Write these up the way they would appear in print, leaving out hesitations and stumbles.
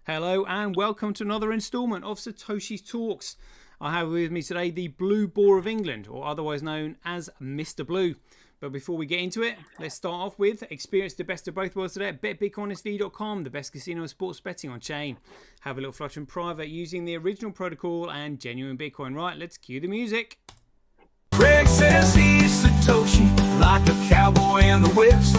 Hello and welcome to another instalment of Satoshi's Talks. I have with me today the Blue Boar of England, or otherwise known as Mr. Blue. But before we get into it, let's start off with experience the best of both worlds today at betbitcoinsv.com, the best casino and sports betting on chain. Have a little flutter in private using the original protocol and genuine Bitcoin. Right, let's cue the music. Greg says he's Satoshi, like a cowboy in the West,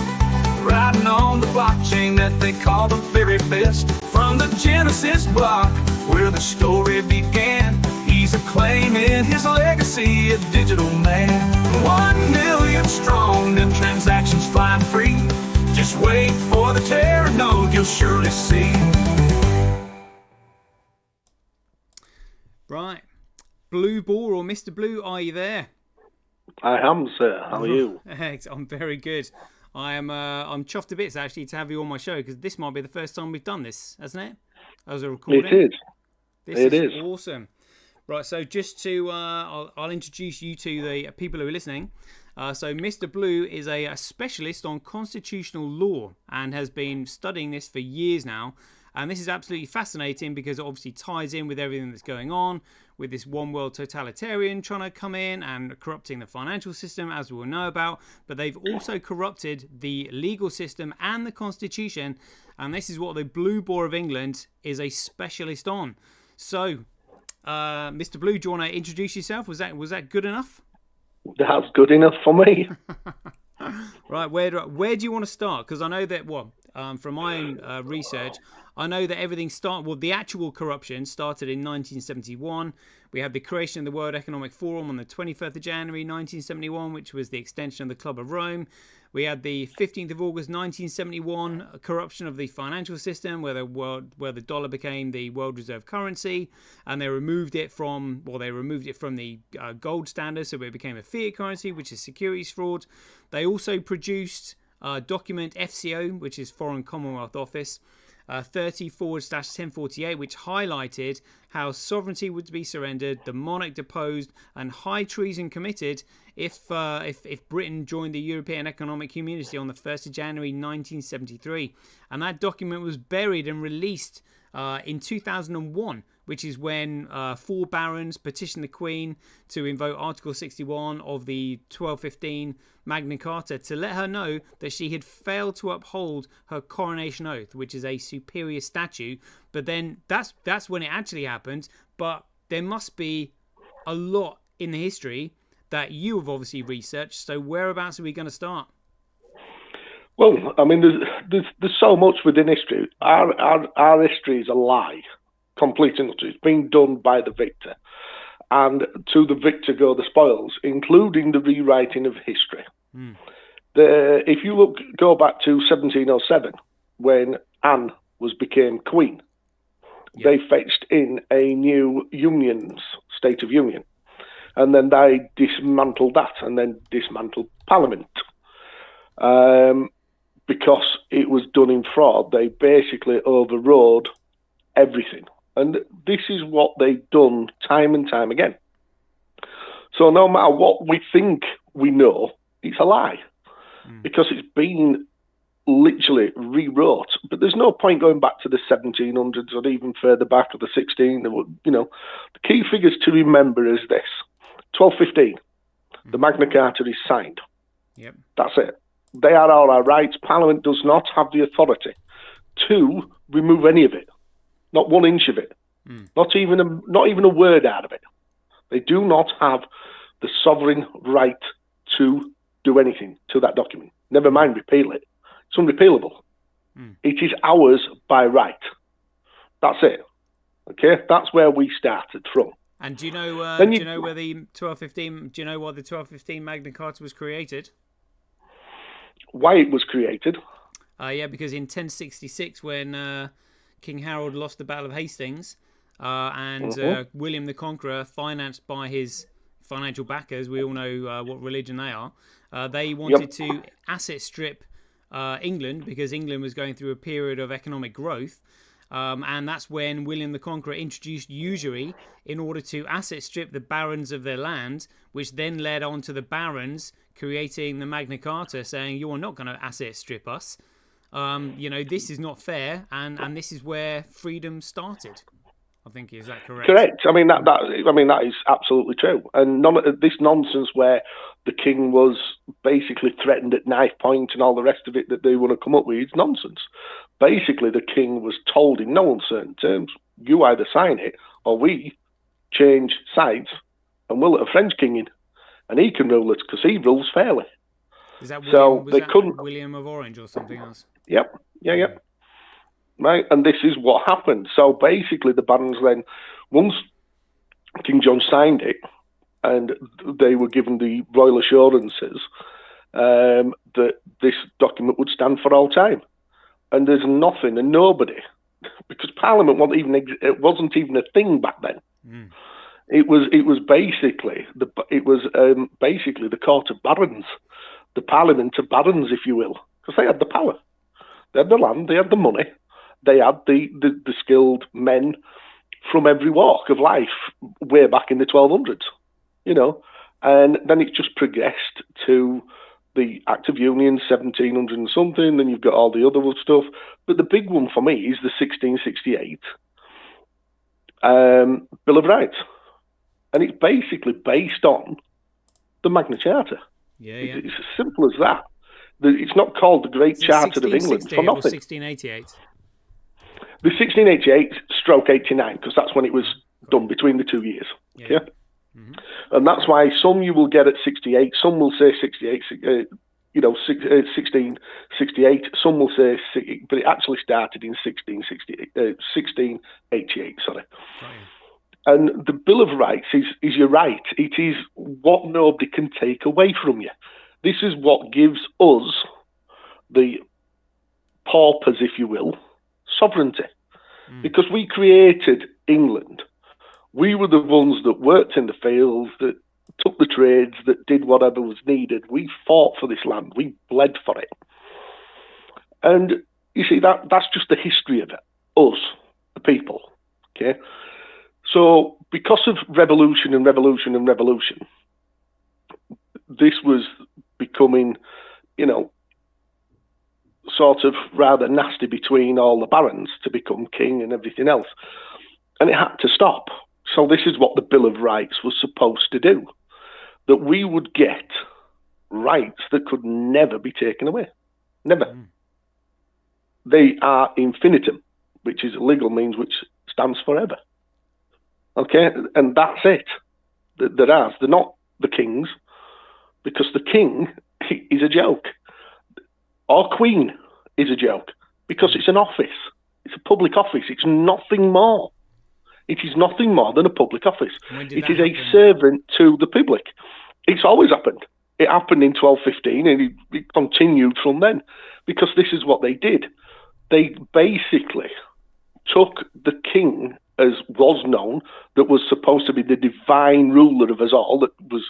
riding on the blockchain that they call the very best. From the Genesis block, where the story began, he's acclaiming his legacy, a digital man. 1 million strong and transactions flying free. Just wait for the Terra node, you'll surely see. Right, Blue Boar or Mr. Blue, are you there? I am, sir. How are you? I'm very good. I'm chuffed to bits actually to have you on my show because this might be the first time we've done this, hasn't it? As a recording. It is. This is awesome. Right, so just to I'll introduce you to the people who are listening. So Mr. Blue is a specialist on constitutional law and has been studying this for years now. And this is absolutely fascinating because it obviously ties in with everything that's going on with this one world totalitarian trying to come in and corrupting the financial system, as we all know about. But they've also corrupted the legal system and the constitution. And this is what the Blue Boar of England is a specialist on. So, Mr. Blue, do you want to introduce yourself? Was that good enough? That's good enough for me. Right, where do you want to start? Because I know that, from my own research, I know that everything the actual corruption started in 1971. We had the creation of the World Economic Forum on the 25th of January 1971, which was the extension of the Club of Rome. We had the 15th of August 1971 corruption of the financial system, where the dollar became the world reserve currency, and they removed it from the gold standard, so it became a fiat currency, which is securities fraud. They also produced document FCO, which is Foreign Commonwealth Office, 30/1048, which highlighted how sovereignty would be surrendered, the monarch deposed, and high treason committed if Britain joined the European Economic Community on the 1st of January 1973. And that document was buried and released in 2001, which is when 4 barons petitioned the Queen to invoke Article 61 of the 1215 Magna Carta to let her know that she had failed to uphold her coronation oath, which is a superior statute. But then that's when it actually happened. But there must be a lot in the history that you have obviously researched. So whereabouts are we going to start? Well, I mean, there's so much within history. Our history is a lie, complete and utter. It's been done by the victor, and to the victor go the spoils, including the rewriting of history. If you go back to 1707, when Anne became queen, they fetched in a new state of union, and then they dismantled that, and then dismantled Parliament. Because it was done in fraud, they basically overrode everything. And this is what they've done time and time again. So no matter what we think we know, it's a lie. Because it's been literally rewrote. But there's no point going back to the 1700s or even further back of the 16th. The key figures to remember is this. 1215, the Magna Carta is signed. Yep. That's it. They are all our rights. Parliament does not have the authority to remove any of it. Not 1 inch of it. Not even a word out of it. They do not have the sovereign right to do anything to that document. Never mind repeal it. It's unrepealable. It is ours by right. That's it. Okay, that's where we started from. And do you know where the 1215? Do you know why the 1215 Magna Carta was created? Why it was created? Yeah, because in 1066, when King Harold lost the Battle of Hastings, and William the Conqueror, financed by his financial backers, we all know what religion they are, they wanted to asset strip England because England was going through a period of economic growth. And that's when William the Conqueror introduced usury in order to asset strip the barons of their land, which then led on to the barons creating the Magna Carta saying, you're not going to asset strip us. this is not fair, and this is where freedom started. I think, is that correct? Correct. I mean that is absolutely true. And none of this nonsense where the king was basically threatened at knife point and all the rest of it that they want to come up with, it's nonsense. Basically, the king was told in no uncertain terms, you either sign it or we change sides and we'll let a French king in, and he can rule us because he rules fairly. Is that William of Orange or something else? Yep. Yeah. Right, and this is what happened. So basically, the barons then, once King John signed it, and they were given the royal assurances that this document would stand for all time. And there's nothing and nobody, because Parliament wasn't even a thing back then. Mm. It was basically the court of barons, the Parliament of barons, if you will, because they had the power, they had the land, they had the money. They had the skilled men from every walk of life way back in the 1200s, and then it just progressed to the Act of Union, 1700 and something, then you've got all the other stuff. But the big one for me is the 1668 Bill of Rights. And it's basically based on the Magna Charta. Yeah. It's as simple as that. It's not called the Great Charter of England for nothing. 1688? The 1688/89, because that's when it was done between the 2 years. Yeah. Mm-hmm. And that's why some you will get at 68, some will say 1668, some will say, but it actually started in 1688, sorry. Oh, yeah. And the Bill of Rights is you're right, it is what nobody can take away from you. This is what gives us, the paupers, if you will, sovereignty. Because we created England. We were the ones that worked in the fields, that took the trades, that did whatever was needed. We fought for this land. We bled for it. And you see, that's just the history of it, us, the people. Okay? So because of revolution, this was becoming, sort of rather nasty between all the barons to become king and everything else. And it had to stop. So this is what the Bill of Rights was supposed to do, that we would get rights that could never be taken away. Never. They are infinitum, which is a legal means which stands forever. Okay? And that's it. They're ours. They're not the king's, because the king is a joke. Or queen is a joke, because it's an office. It's a public office. It's nothing more. It is nothing more than a public office. It is a servant to the public. It's always happened. It happened in 1215, and it continued from then, because this is what they did. They basically took the king, as was known, that was supposed to be the divine ruler of us all, that was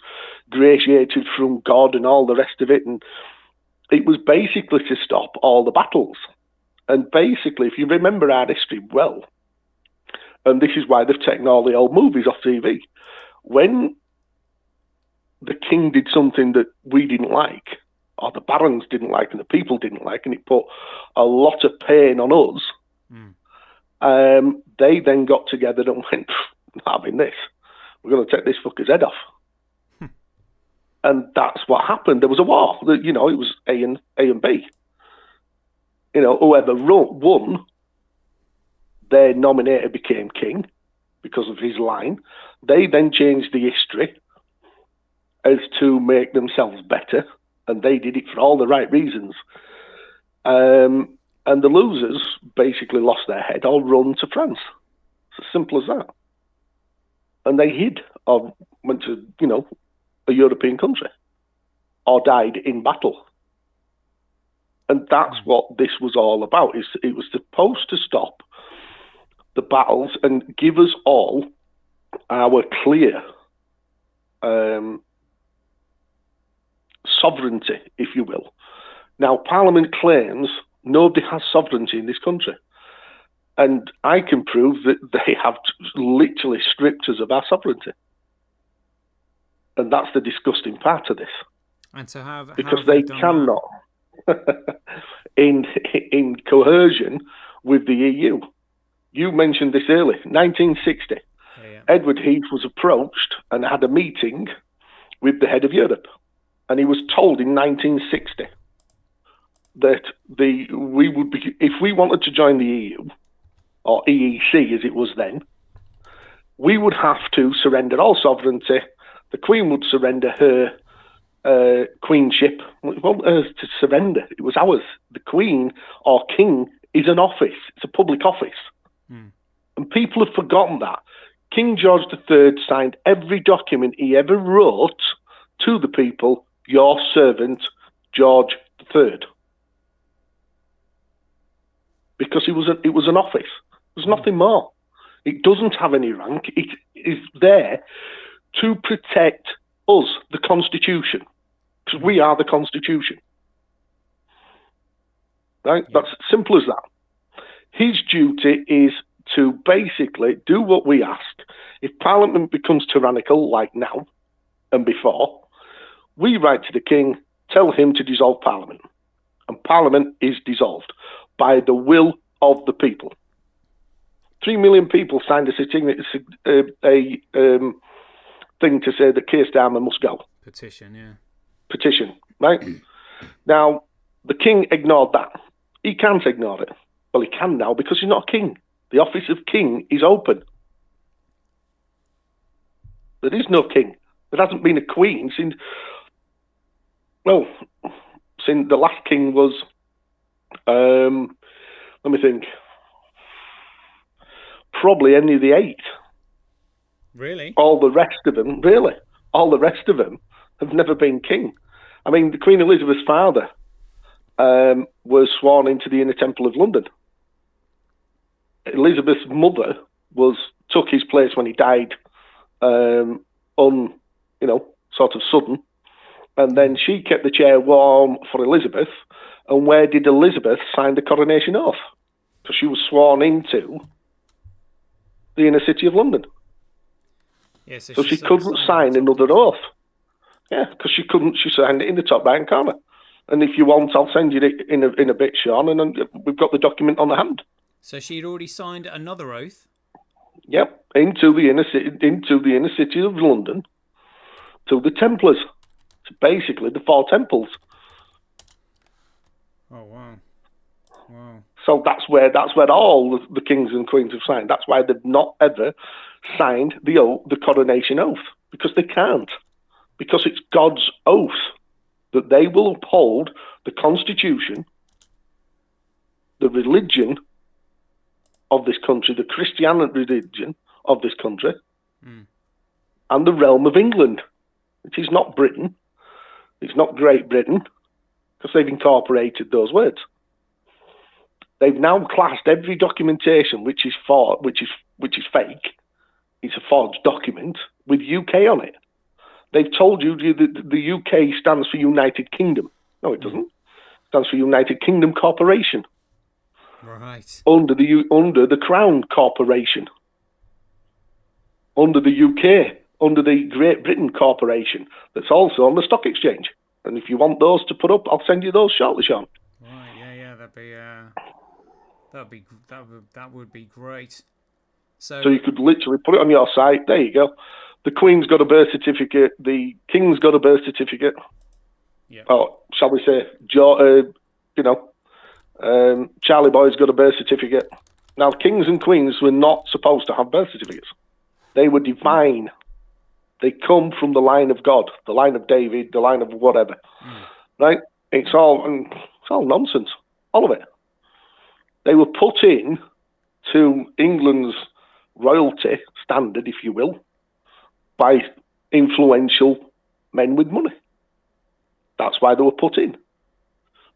gratiated from God and all the rest of it, and it was basically to stop all the battles. And basically, if you remember our history well, and this is why they've taken all the old movies off TV, when the king did something that we didn't like, or the barons didn't like, and the people didn't like, and it put a lot of pain on us, they then got together and went, not having this. We're going to take this fucker's head off. And that's what happened. There was a war. It was A and B. Whoever won, their nominator became king because of his line. They then changed the history as to make themselves better, and they did it for all the right reasons. And the losers basically lost their head or run to France. It's as simple as that. And they hid or went to, a European country, or died in battle. And that's what this was all about. It was supposed to stop the battles and give us all our clear sovereignty, if you will. Now, Parliament claims nobody has sovereignty in this country. And I can prove that they have literally stripped us of our sovereignty. And that's the disgusting part of this. And so because they cannot. in coercion with the EU. You mentioned this earlier, 1960. Yeah. Edward Heath was approached and had a meeting with the head of Europe, and he was told in 1960 that we would be, if we wanted to join the EU, or EEC as it was then, we would have to surrender all sovereignty. The Queen would surrender her queenship. Well, to surrender, it was ours. The Queen or King is an office. It's a public office. And people have forgotten that. King George III signed every document he ever wrote to the people, your servant, George III. Because it was an office. There's nothing more. It doesn't have any rank. It is there to protect us, the Constitution. Because we are the Constitution. Right? Yeah. That's simple as that. His duty is to basically do what we ask. If Parliament becomes tyrannical, like now and before, we write to the King, tell him to dissolve Parliament. And Parliament is dissolved by the will of the people. 3 million people signed a thing to say that Keir Starmer must go. Petition, right? Now, the King ignored that. He can't ignore it. Well, he can now because he's not a king. The office of king is open. There is no king. There hasn't been a queen since the last king was, let me think, probably Henry VIII. Really? All the rest of them have never been king. I mean, the Queen Elizabeth's father was sworn into the Inner Temple of London. Elizabeth's mother took his place when he died, sort of sudden, and then she kept the chair warm for Elizabeth. And where did Elizabeth sign the coronation oath? Because she was sworn into the inner city of London. Yeah, so she couldn't sign another oath. Yeah, because she couldn't. She signed it in the top right corner. And if you want, I'll send you it in a bit, Sean. And we've got the document on the hand. So she'd already signed another oath. Yep, into the inner city of London, to the Templars, to basically the 4 temples. Oh wow! So that's where all the kings and queens have signed. That's why they've not ever signed the coronation oath, because they can't, because it's God's oath that they will uphold the Constitution, the religion of this country, the Christian religion of this country, and the realm of England. It is not Britain. It's not Great Britain, because they've incorporated those words. They've now classed every documentation which is fake. It's a forged document with UK on it. They've told you that the UK stands for United Kingdom. No, it doesn't. It stands for United Kingdom Corporation. Right. Under the Crown Corporation. Under the UK, under the Great Britain Corporation, that's also on the stock exchange. And if you want those to put up, I'll send you those shortly, Sean. Right. Yeah. That would be great. So you could literally put it on your site. There you go. The Queen's got a birth certificate. The King's got a birth certificate. Yeah. Or shall we say, Charlie Boy's got a birth certificate. Now, kings and queens were not supposed to have birth certificates. They were divine. They come from the line of God, the line of David, the line of whatever. Right? It's all nonsense. All of it. They were put in to England's royalty standard, if you will, by influential men with money. That's why they were put in.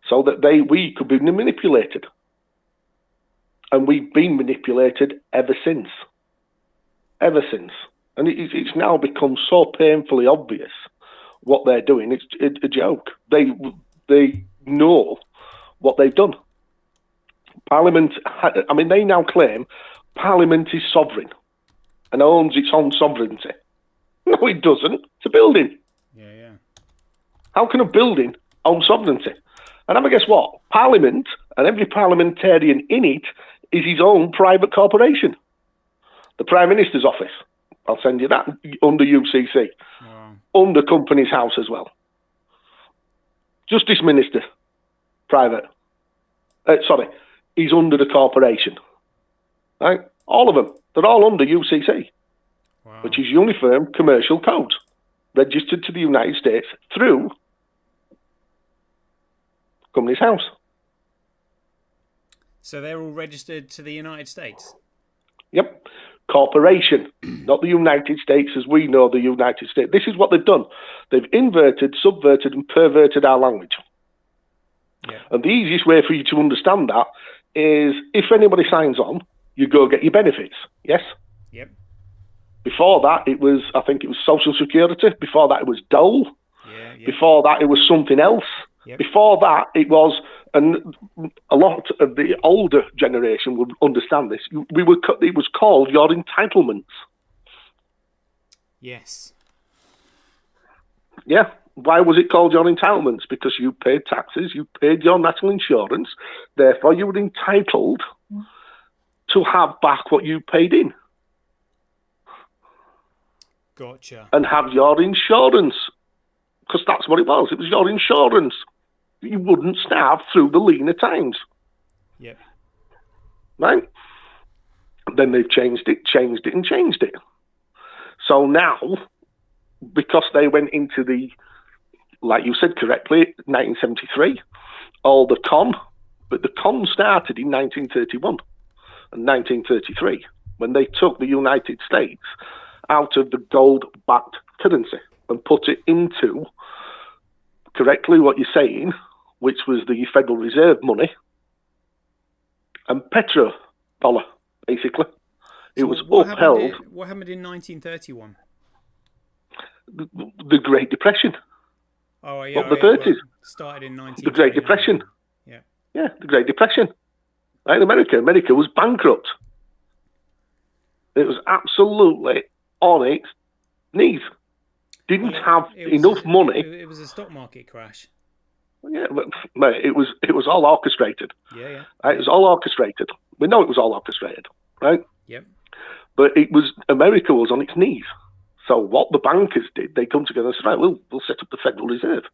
So that we could be manipulated. And we've been manipulated ever since. Ever since. And it's now become so painfully obvious what they're doing. It's a joke. They know what they've done. Parliament, they now claim Parliament is sovereign and owns its own sovereignty. No, it doesn't. It's a building. Yeah. How can a building own sovereignty? And I guess what? Parliament and every parliamentarian in it is his own private corporation. The Prime Minister's office, I'll send you that, under UCC, Wow. under Companies House as well. Justice Minister, private. He's under the corporation. Right? All of them. They're all under UCC, Wow. which is Uniform Commercial Code, registered to the United States through Companies House. So they're all registered to the United States? Yep. Corporation, not the United States as we know the United States. This is what they've done. They've inverted, subverted, and perverted our language. Yeah. And the easiest way for you to understand that is if anybody signs on, you go get your benefits. Yes? Yep. Before that, I think it was Social Security. Before that, it was Dole. Yeah. Yeah. Before that, it was something else. Yep. Before that, it was, and a lot of the older generation would understand this. It was called your entitlements. Yes. Yeah. Why was it called your entitlements? Because you paid taxes, you paid your national insurance, therefore you were entitled to have back what you paid in. Gotcha. And have your insurance. Because that's what it was. It was your insurance. You wouldn't starve through the leaner times. Yep. Right? Then they've changed it. So now, because they went into the, like you said correctly, 1973, but the con started in 1931 and 1933 when they took the United States out of the gold-backed currency and put it into, correctly what you're saying, which was the Federal Reserve money and petrodollar, basically. It was upheld. What happened in 1931? The Great Depression. Oh, yeah. The 30s. Well, started in 19. The Great Depression. Yeah. Yeah, the Great Depression. Right, America was bankrupt. It was absolutely on its knees. Didn't have enough money. It was a stock market crash. Yeah, but mate, it was all orchestrated. Yeah. Right? It was all orchestrated. We know it was all orchestrated, right? Yep. But America was on its knees. So what the bankers did, they come together and said, right, we'll set up the Federal Reserve.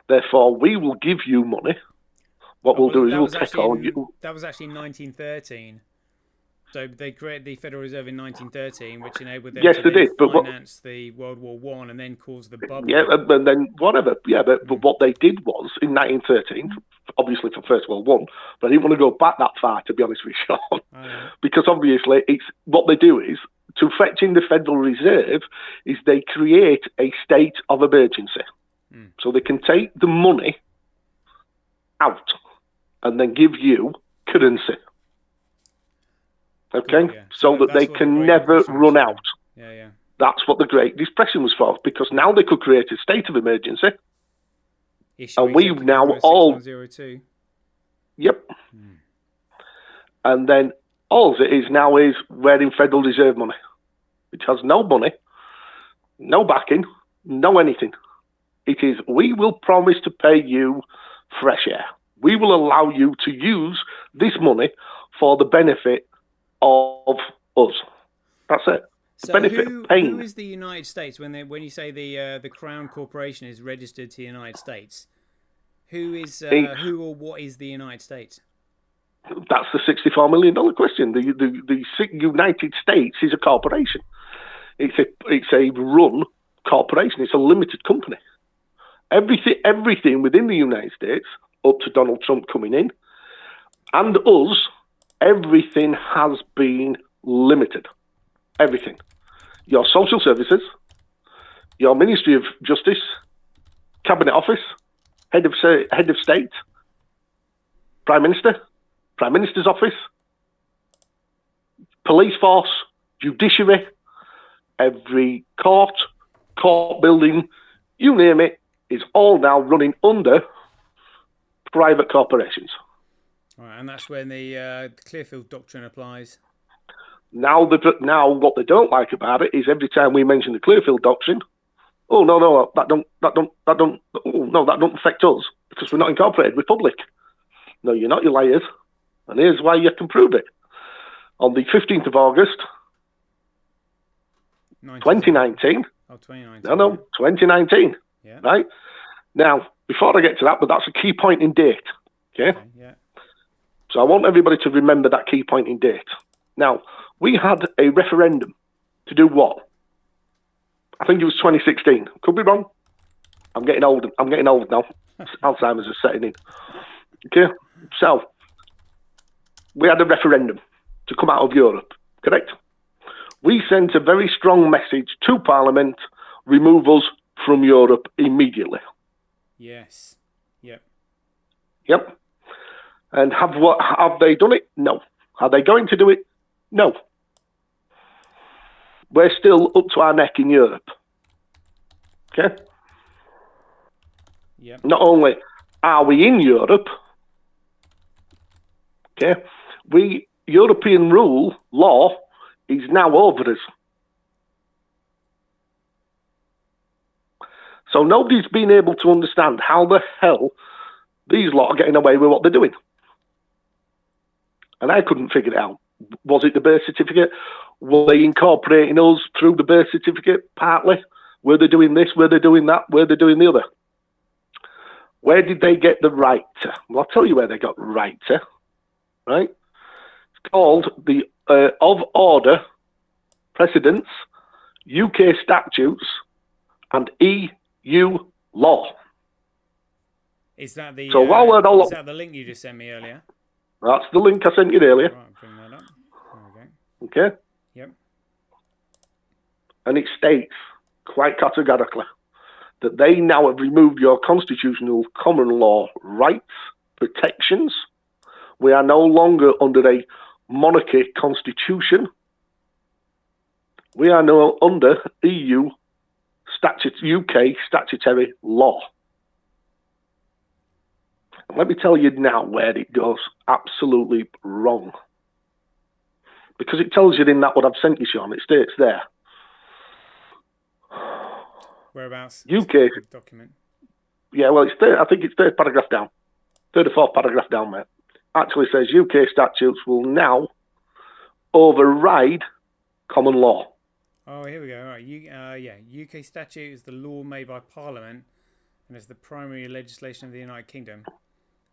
Therefore, we will give you money. What we'll do is we'll take all you. That was actually in 1913. So they created the Federal Reserve in 1913, which enabled them to finance the World War I and then cause the bubble. Yeah, and then whatever. Yeah, but what they did was, in 1913, obviously for First World War, but I didn't want to go back that far, to be honest with you, Sean, because obviously what they do is, to fetch in the Federal Reserve, is they create a state of emergency. So they can take the money out and then give you currency. Okay? Yeah. So that they can never run out. Yeah. That's what the Great Depression was for, because now they could create a state of emergency. And we've now all... 6102. Yep. And then all it is now is we're in Federal Reserve money, which has no money, no backing, no anything. It is, we will promise to pay you fresh air. We will allow you to use this money for the benefit of us. That's it. So benefit of paying. Who is the United States when you say the Crown Corporation is registered to the United States? Who or what is the United States? That's the $64 million question. The United States is a corporation. It's a run corporation. It's a limited company. Everything within the United States, up to Donald Trump coming in, and us, everything has been limited. Everything. Your social services, your Ministry of Justice, Cabinet Office, Head of State, Prime Minister, Prime Minister's Office, Police Force, Judiciary, every court building, you name it, is all now running under private corporations. All right, and that's when the Clearfield Doctrine applies. Now what they don't like about it is every time we mention the Clearfield Doctrine, oh no, that don't affect us. because we're not incorporated republic. No, you're not, you liars. And here's why you can prove it. On the 15th of August, 2019. Oh, 2019. No, 2019. Yeah. Right? Now, before I get to that, but that's a key point in date. Okay? Yeah. So I want everybody to remember that key point in date. Now, we had a referendum to do what? I think it was 2016. Could be wrong. I'm getting old. I'm getting old now. Alzheimer's is setting in. Okay? So, we had a referendum to come out of Europe, correct? We sent a very strong message to Parliament, remove us from Europe immediately. Yes. Yep. Yep. And have they done it? No. Are they going to do it? No. We're still up to our neck in Europe. Okay? Yep. Not only are we in Europe, okay, European rule, law, is now over us. So nobody's been able to understand how the hell these lot are getting away with what they're doing. And I couldn't figure it out. Was it the birth certificate? Were they incorporating us through the birth certificate? Partly. Were they doing this? Were they doing that? Were they doing the other? Where did they get the right to? Well, I'll tell you where they got right to. Right? It's called the Of Order, Precedents, UK Statutes, and EU Law. Is that the is that the link you just sent me earlier? That's the link I sent you earlier. Right, bring that up. There we go. Okay. Yep. And it states quite categorically that they now have removed your constitutional common law rights, protections. We are no longer under a monarchy constitution. We are now under UK statutory law. And let me tell you now where it goes absolutely wrong. Because it tells you in that what I've sent you, Sean. It states there. Whereabouts? UK document. Yeah, well, I think it's third paragraph down. Third or fourth paragraph down, mate. Actually says UK statutes will now override common law. Oh, here we go. All right. UK statute is the law made by Parliament and is the primary legislation of the United Kingdom.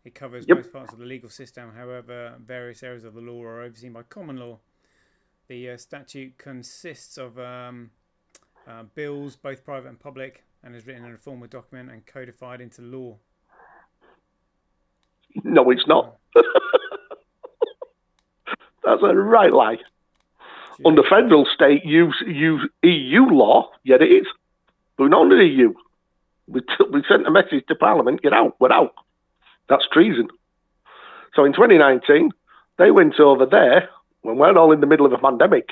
It covers most parts of the legal system. However, various areas of the law are overseen by common law. The statute consists of bills, both private and public, and is written in a formal document and codified into law. No, it's not. That's a right lie. Jeez. Under federal state EU law, yeah, it is. But we're not under EU. We sent a message to Parliament, get out, we're out. That's treason. So in 2019, they went over there when we're all in the middle of a pandemic.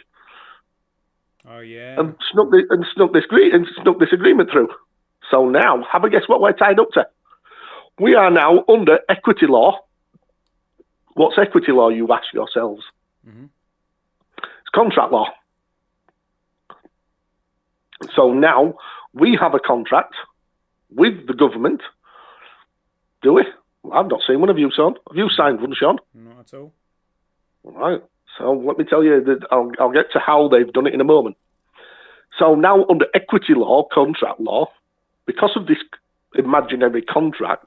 Oh yeah. And snuck this agreement through. So now, have a guess what we're tied up to? We are now under equity law. What's equity law, you ask yourselves? Mm-hmm. It's contract law. So now we have a contract with the government. Do we? I've not seen one. Have you, Sean? Have you signed one, Sean? Not at all. All right. So let me tell you that I'll get to how they've done it in a moment. So now under equity law, contract law, because of this imaginary contract,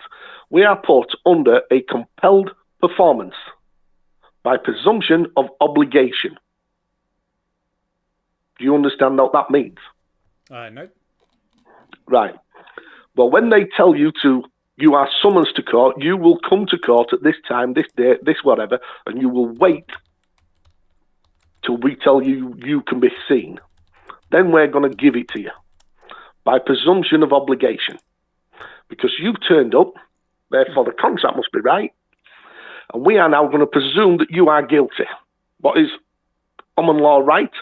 we are put under a compelled performance by presumption of obligation. Do you understand what that means? No. Right. Well, when they tell you you are summoned to court, you will come to court at this time, this date, this whatever, and you will wait till we tell you you can be seen. Then we're going to give it to you by presumption of obligation. Because you've turned up, therefore the contract must be right, and we are now going to presume that you are guilty. What is common law right?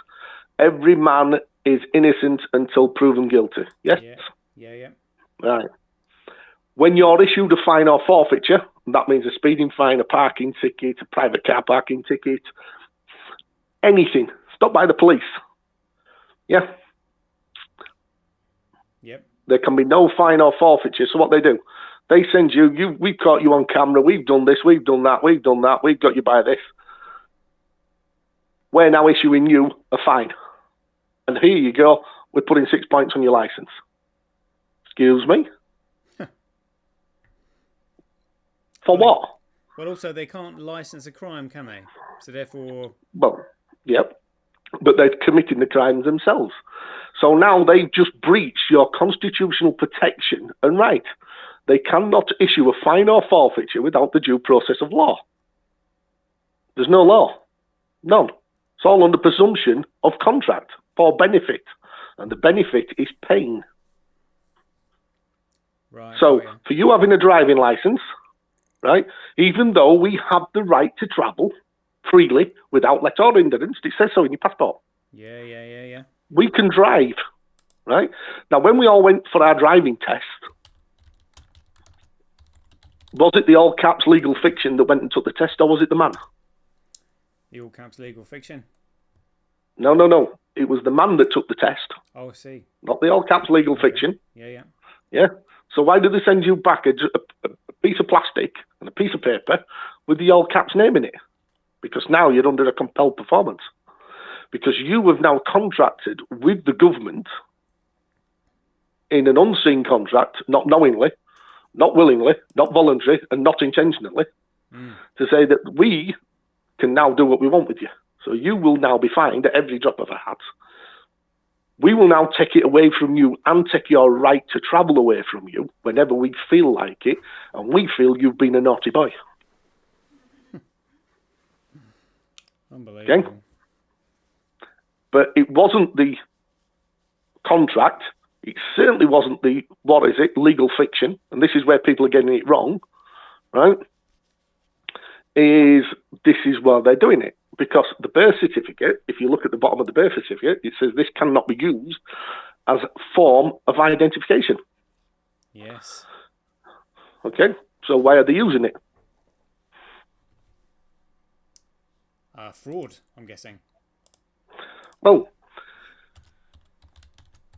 Every man is innocent until proven guilty. Yes? Yeah. Right. When you're issued a fine or forfeiture, that means a speeding fine, a parking ticket, a private car parking ticket, anything, stopped by the police. Yeah? Yep. There can be no fine or forfeiture. So what they do, They send you, we've caught you on camera, we've done this, we've done that, we've got you by this. We're now issuing you a fine. And here you go, we're putting 6 points on your licence. Excuse me? For what? Well, also, they can't license a crime, can they? So therefore... Well, yep. But they're committing the crimes themselves. So now they've just breached your constitutional protection and right. They cannot issue a fine or forfeiture without the due process of law. There's no law. None. It's all under presumption of contract for benefit. And the benefit is pain. Right. So for you having a driving licence, right, even though we have the right to travel freely without let or hindrance, it says so in your passport. Yeah. We can drive, right? Now, when we all went for our driving test, was it the all caps legal fiction that went and took the test, or was it the man? The all caps legal fiction? No. It was the man that took the test. Oh, I see. Not the all caps legal fiction. Yeah. So why did they send you back a piece of plastic and a piece of paper with the all caps name in it? Because now you're under a compelled performance. Because you have now contracted with the government in an unseen contract, not knowingly, not willingly, not voluntarily, and not intentionally, to say that we can now do what we want with you. So you will now be fined at every drop of a hat. We will now take it away from you and take your right to travel away from you whenever we feel like it, and we feel you've been a naughty boy. Unbelievable. Okay? But it wasn't the contract. It certainly wasn't the, legal fiction. And this is where people are getting it wrong, right? This is why they're doing it. Because the birth certificate, if you look at the bottom of the birth certificate, it says this cannot be used as a form of identification. Yes. Okay? So why are they using it? Fraud, I'm guessing. Well,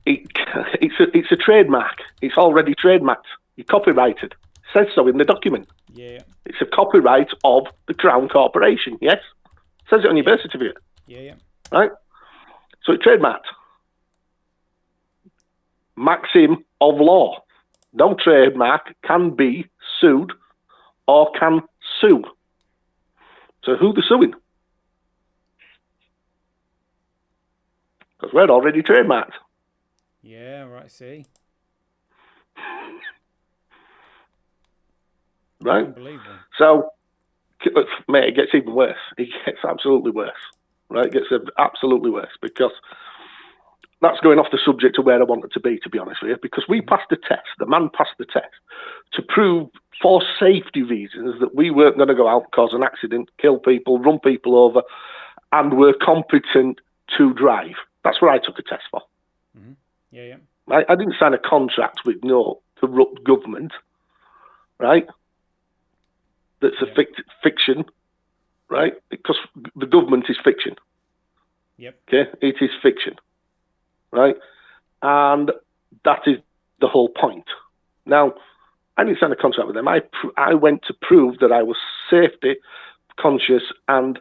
it's a trademark. It's already trademarked. You're copyrighted. It says so in the document. Yeah. It's a copyright of the Crown Corporation, yes? It says it on your birth certificate. Yeah. Right? So it's trademarked. Maxim of law. No trademark can be sued or can sue. So who they're suing? Because we're already trademarked. Yeah, right, see. Right? Unbelievable. So, mate, it gets even worse. It gets absolutely worse. Right? It gets absolutely worse because that's going off the subject of where I wanted to be honest with you, because we passed the test. The man passed the test to prove for safety reasons that we weren't going to go out, cause an accident, kill people, run people over, and we're competent to drive. That's what I took a test for. Mm-hmm. Yeah. I didn't sign a contract with no corrupt government, right? That's a fiction, right? Because the government is fiction. Yep. Okay, it is fiction, right? And that is the whole point. Now, I didn't sign a contract with them. I went to prove that I was safety conscious and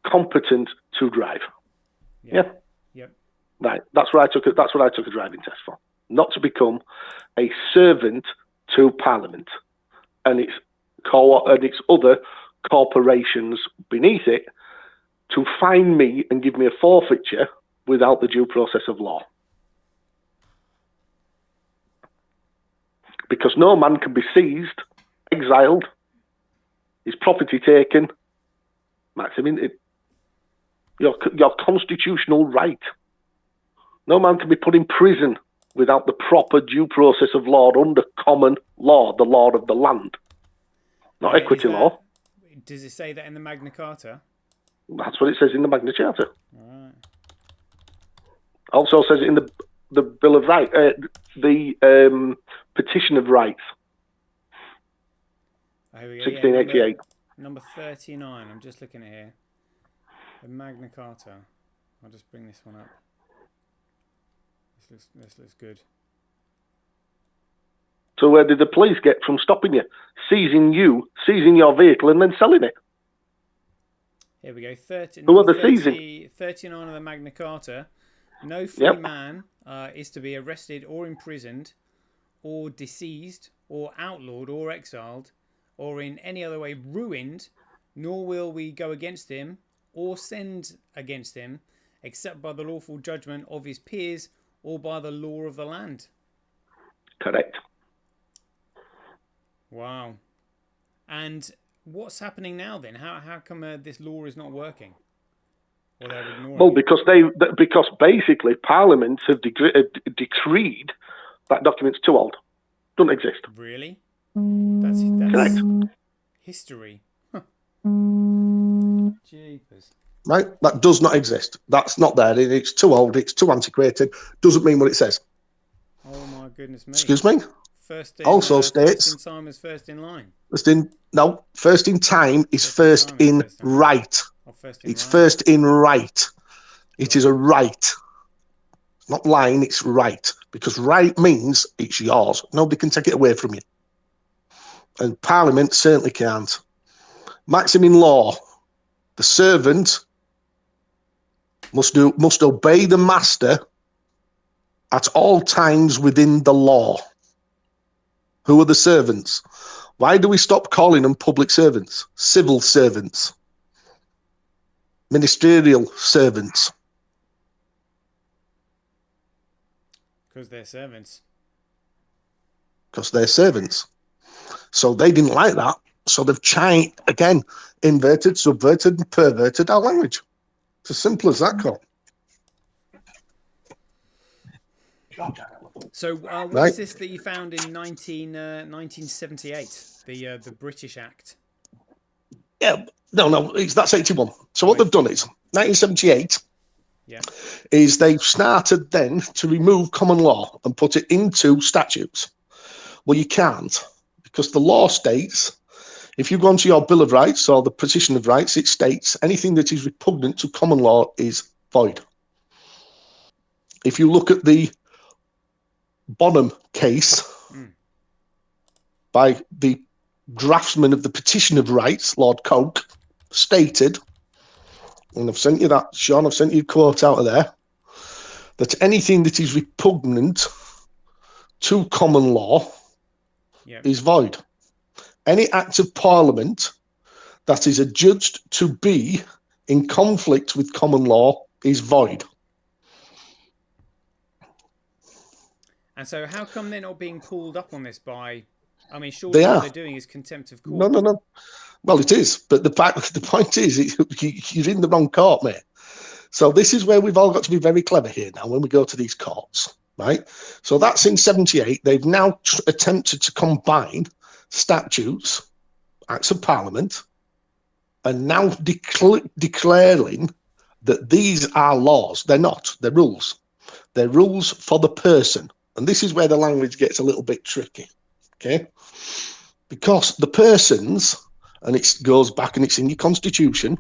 competent to drive. Yeah. Yep. Right. That's what I took a driving test for. Not to become a servant to Parliament and its other corporations beneath it to fine me and give me a forfeiture without the due process of law. Because no man can be seized, exiled, his property taken, your constitutional right. No man can be put in prison without the proper due process of law under common law, the law of the land. Not equity law. Does it say that in the Magna Carta? That's what it says in the Magna Carta. Right. Also says it in the Bill of Rights, the Petition of Rights, 1688. Number 39. I'm just looking at here. The Magna Carta. I'll just bring this one up. This looks good. So where did the police get from stopping you, seizing your vehicle, and then selling it? Here we go. 30, Who are number they seizing? 39 of the Magna Carta. No free Yep. man is to be arrested or imprisoned or deceased or outlawed or exiled or in any other way ruined, nor will we go against him or send against him except by the lawful judgment of his peers or by the law of the land. Correct. Wow. And what's happening now then? How come this law is not working? Or they're ignoring Well, it? because basically Parliament have decreed that document's too old, doesn't exist. Really? That's Correct. history. Jeepers. Right? That does not exist. That's not there. It's too old. It's too antiquated. Doesn't mean what it says. Oh my goodness me. Excuse me? First in, Also first states... in time is first in line. First in time is first in right. Oh, first in It's right. first in right. It is a right. Not line, it's right. Because right means it's yours. Nobody can take it away from you. And Parliament certainly can't. Maxim in law, the servant must obey the master at all times within the law. Who are the servants? Why do we stop calling them public servants? Civil servants. Ministerial servants. Because they're servants. Because they're servants. So they didn't like that. So they've again, inverted, subverted, and perverted our language. It's as simple as that, Cole. So what is this that you found in 1978? The British Act. Yeah, no, that's 81. So what they've done is 1978. Yeah. Is they've started then to remove common law and put it into statutes. Well, you can't, because the law states, if you go onto your Bill of Rights or the Petition of Rights, it states anything that is repugnant to common law is void. If you look at the Bonham case by the draftsman of the Petition of Rights, Lord Coke, stated, and I've sent you that, Sean, I've sent you a quote out of there, that anything that is repugnant to common law is void. Any act of Parliament that is adjudged to be in conflict with common law is void. And so how come they're not being pulled up on this by... I mean, surely They what are. they're doing is contempt of court. No. Well, it is. But the point is, you're in the wrong court, mate. So this is where we've all got to be very clever here now when we go to these courts, right? So that's in 78. They've now attempted to combine statutes, acts of Parliament, and now declaring that these are laws. They're not. They're rules. They're rules for the person. And this is where the language gets a little bit tricky, okay? Because the persons, and it goes back and it's in your constitution,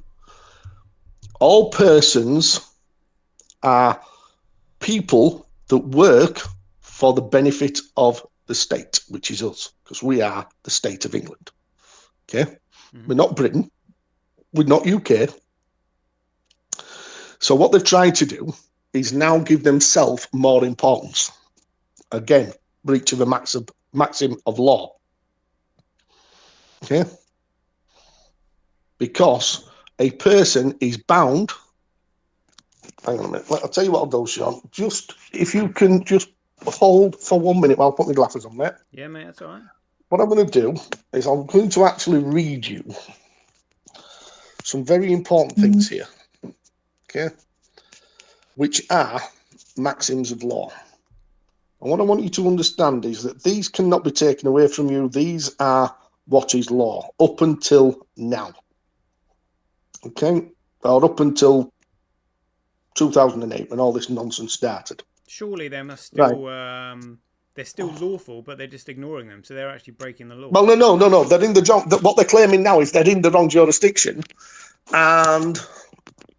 all persons are people that work for the benefit of the state, which is us, because we are the state of England, okay? We're not Britain. We're not UK. So what they've tried to do is now give themselves more importance. Again, breach of a maxim of law. Okay? Because a person is bound. Hang on a minute. I'll tell you what I'll do, Sean. Just, if you can just hold for 1 minute while I put my glasses on, mate. Yeah, mate, that's all right. What I'm going to do is I'm going to actually read you some very important things here. Okay? Which are maxims of law. And what I want you to understand is that these cannot be taken away from you. These are what is law up until now. Okay? Or up until 2008 when all this nonsense started. Surely they must still... they're still lawful, but they're just ignoring them. So they're actually breaking the law. Well, no. They're in the... What they're claiming now is they're in the wrong jurisdiction. And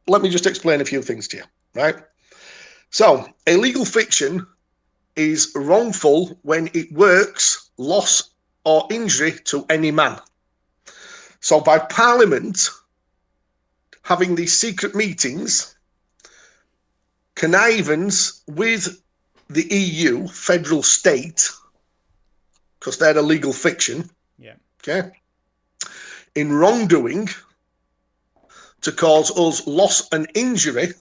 let me just explain a few things to you, right? So, a legal fiction is wrongful when it works loss or injury to any man. So by Parliament having these secret meetings, connivance with the EU, federal state, because they're a legal fiction, Yeah. okay, in wrongdoing to cause us loss and injury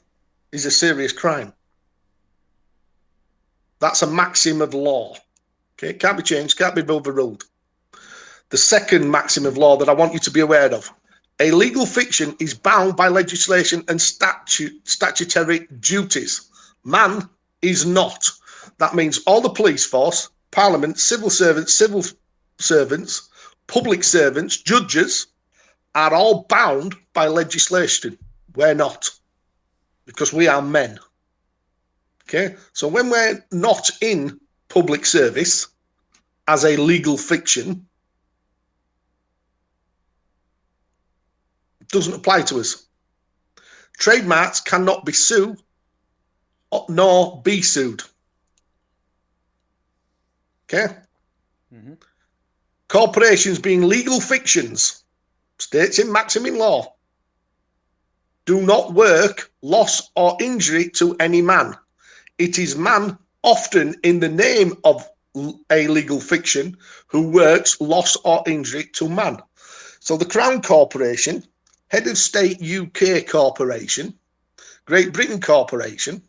is a serious crime. That's a maxim of law. Okay, it can't be changed, can't be overruled. The second maxim of law that I want you to be aware of: a legal fiction is bound by legislation and statutory duties. Man is not. That means all the police force, Parliament, civil servants, public servants, judges are all bound by legislation. We're not, because we are men. Okay, so when we're not in public service as a legal fiction, it doesn't apply to us. Trademarks cannot be sued nor be sued. Okay? Mm-hmm. Corporations being legal fictions, states in maxim in law, do not work loss or injury to any man. It is man, often in the name of a legal fiction, who works loss or injury to man. So the Crown Corporation, Head of State UK Corporation, Great Britain Corporation,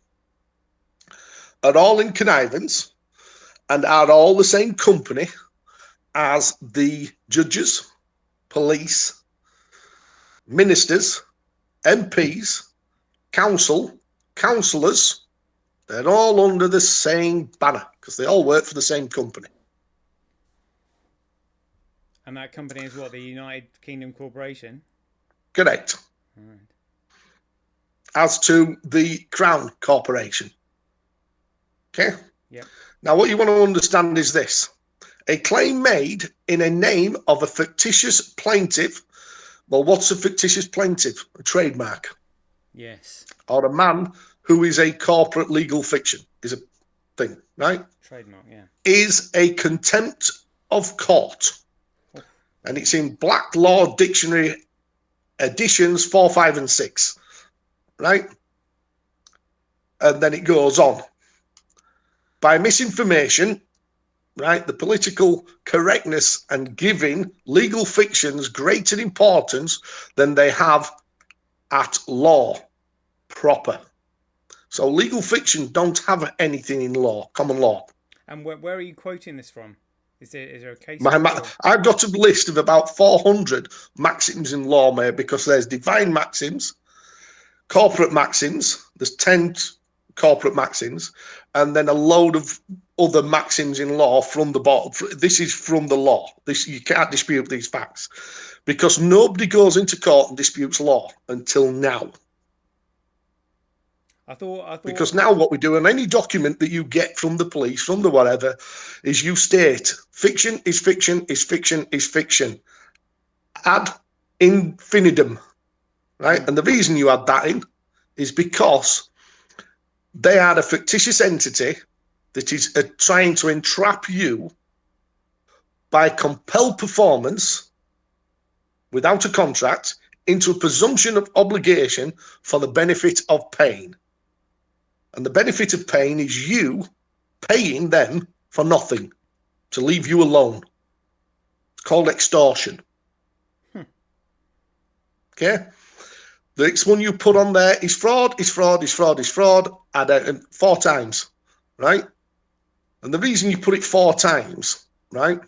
are all in connivance and are all the same company as the judges, police, ministers, MPs, councillors. They're all under the same banner because they all work for the same company. And that company is what, the United Kingdom Corporation? Correct. All right. As to the Crown Corporation. Okay? Yep. Now, what you want to understand is this. A claim made in a name of a fictitious plaintiff. Well, what's a fictitious plaintiff? A trademark. Yes. Or a man who is a corporate legal fiction is a thing, right? Trademark, yeah. Is a contempt of court. And it's in Black Law Dictionary editions 4, 5, and 6, right? And then it goes on. By misinformation, right, the political correctness and giving legal fictions greater importance than they have at law proper. So legal fiction don't have anything in law, common law. And where are you quoting this from? Is there a case? I've got a list of about 400 maxims in law, mate, because there's divine maxims, corporate maxims, there's 10 corporate maxims, and then a load of other maxims in law from the bottom. This is from the law. This, you can't dispute these facts because nobody goes into court and disputes law until now. I thought Because now what we do on any document that you get from the police, from the whatever, is you state fiction is fiction is fiction is fiction. Ad infinitum, right? And the reason you add that in is because they are a fictitious entity that is trying to entrap you by compelled performance without a contract into a presumption of obligation for the benefit of pain. And the benefit of pain is you paying them for nothing, to leave you alone. It's called extortion. Okay? The next one you put on there is fraud, is fraud, is fraud, is fraud, and 4 times, right? And the reason you put it 4 times, right,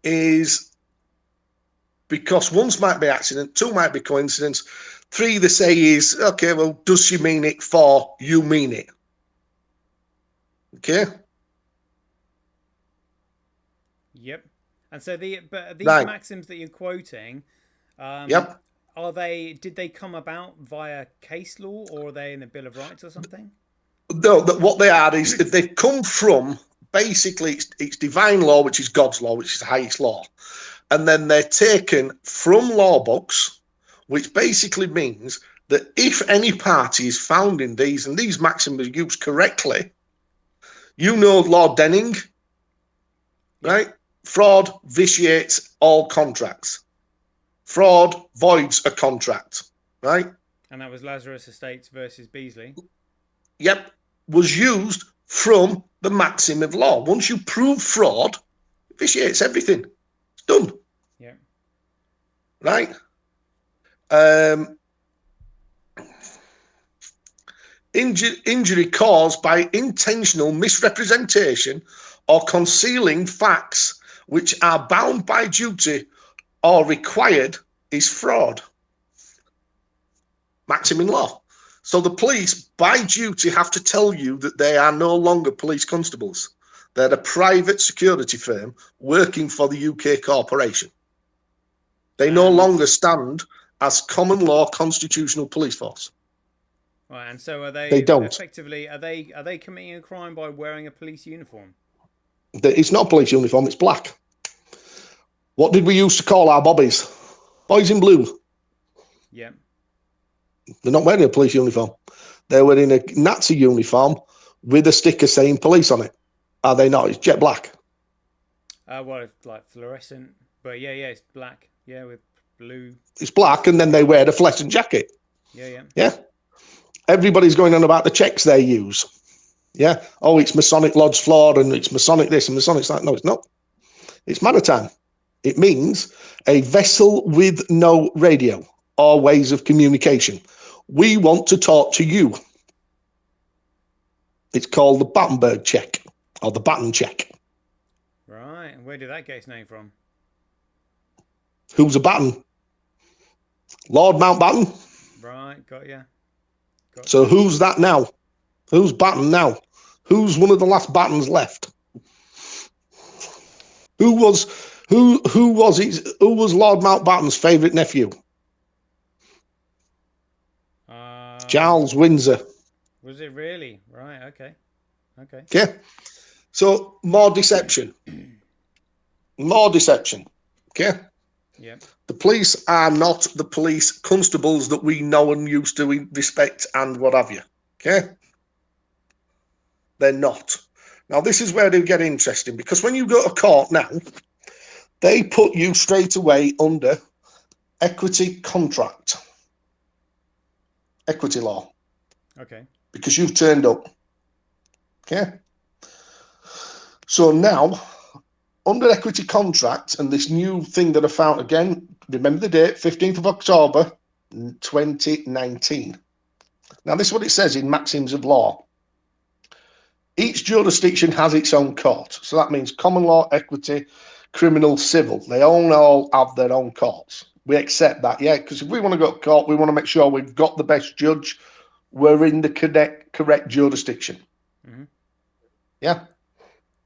is because once might be accident, 2 might be coincidence, 3 they say is, okay, well, does she mean it? 4, you mean it. Okay? Yep. And so these right. maxims that you're quoting, yep. Did they come about via case law, or are they in the Bill of Rights or something? No, what they are is they come from, basically, it's divine law, which is God's law, which is the highest law. And then they're taken from law books, which basically means that if any party is found in these, and these maxims are used correctly, You know Lord Denning, right? Fraud vitiates all contracts. Fraud voids a contract, right? And that was Lazarus Estates versus Beasley. Yep, was used from the maxim of law. Once you prove fraud, it vitiates everything. It's done. Yeah. Right? Injury caused by intentional misrepresentation or concealing facts which are bound by duty or required is fraud. Maxim in law. So the police, by duty, have to tell you that they are no longer police constables. They're a private security firm working for the UK corporation. They no longer stand as common law constitutional police force. Right, and so are they, They don't. effectively, are they committing a crime by wearing a police uniform? It's not a police uniform, it's black. What did we used to call our bobbies? Boys in blue. Yeah. They're not wearing a police uniform. They're wearing a Nazi uniform with a sticker saying police on it. Are they not? It's jet black. Well, it's like fluorescent, but yeah, it's black. Yeah, with blue. It's black, and then they wear the flesh jacket. Yeah. Yeah. Everybody's going on about the checks they use. Yeah. Oh, it's Masonic Lodge floor, and it's Masonic this and Masonic that. No, it's not. It's maritime. It means a vessel with no radio or ways of communication. We want to talk to you. It's called the Battenberg check or the Batten check. Right. And where did that get its name from? Who's a Batten? Lord Mountbatten. Right. Got ya. So who's that now? Who's Batten now? Who's one of the last Battens left? Who was Lord Mountbatten's favourite nephew? Charles Windsor. Was it really? Right. Okay. Yeah. So more deception. More deception. Okay. Yeah. The police are not the police constables that we know and used to respect and what have you. Okay. They're not. Now, this is where they get interesting, because when you go to court now, they put you straight away under equity contract. Equity law. Okay. Because you've turned up. Okay. So now, under equity contract, and this new thing that I found again, remember the date, 15th of October, 2019. Now, this is what it says in Maxims of Law. Each jurisdiction has its own court. So that means common law, equity, criminal, civil. They all have their own courts. We accept that, yeah, because if we want to go to court, we want to make sure we've got the best judge. We're in the correct jurisdiction. Mm-hmm. Yeah.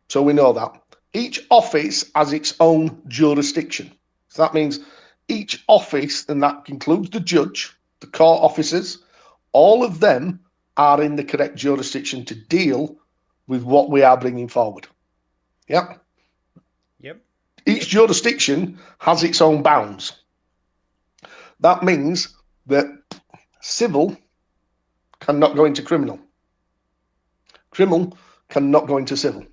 So we know that. Each office has its own jurisdiction. So that means each office, and that includes the judge, the court officers, all of them are in the correct jurisdiction to deal with what we are bringing forward. Yeah. Yep. Each jurisdiction has its own bounds. That means that civil cannot go into criminal. Criminal cannot go into civil.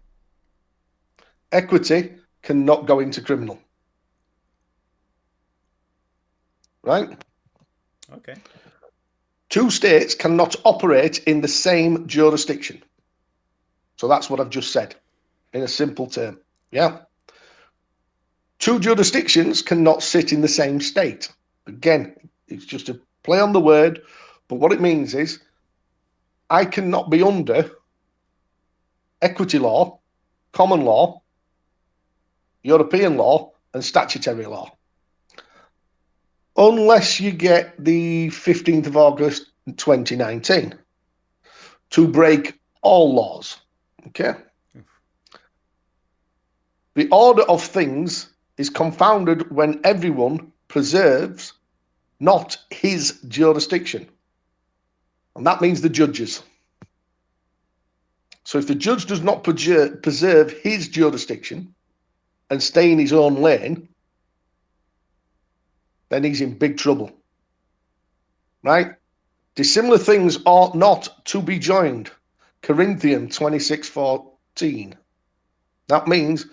Equity cannot go into criminal. Right? Okay. Two states cannot operate in the same jurisdiction. So that's what I've just said in a simple term. Yeah. Two jurisdictions cannot sit in the same state. Again, it's just a play on the word, but what it means is I cannot be under equity law, common law, European law, and statutory law. Unless you get the 15th of August 2019 to break all laws. Okay? The order of things is confounded when everyone preserves not his jurisdiction. And that means the judges. So if the judge does not preserve his jurisdiction and stay in his own lane, then he's in big trouble. Right? Dissimilar things ought not to be joined. Corinthians 26:4 That means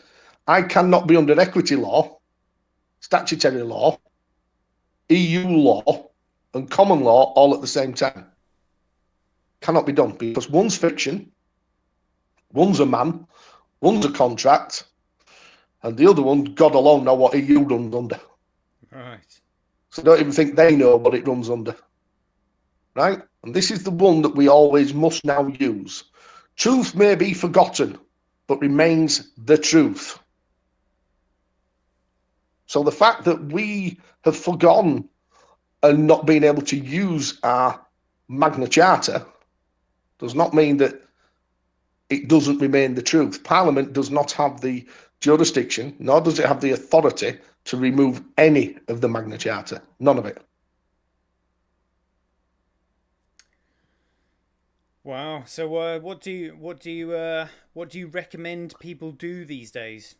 I cannot be under equity law, statutory law, EU law, and common law all at the same time. Cannot be done because one's fiction, one's a man, one's a contract, and the other one, God alone know what EU runs under. Right. So I don't even think they know what it runs under. Right? And this is the one that we always must now use. Truth may be forgotten, but remains the truth. So the fact that we have forgotten and not been able to use our Magna Charta does not mean that it doesn't remain the truth. Parliament does not have the jurisdiction, nor does it have the authority to remove any of the Magna Charta. None of it. Wow. So, what do you recommend people do these days?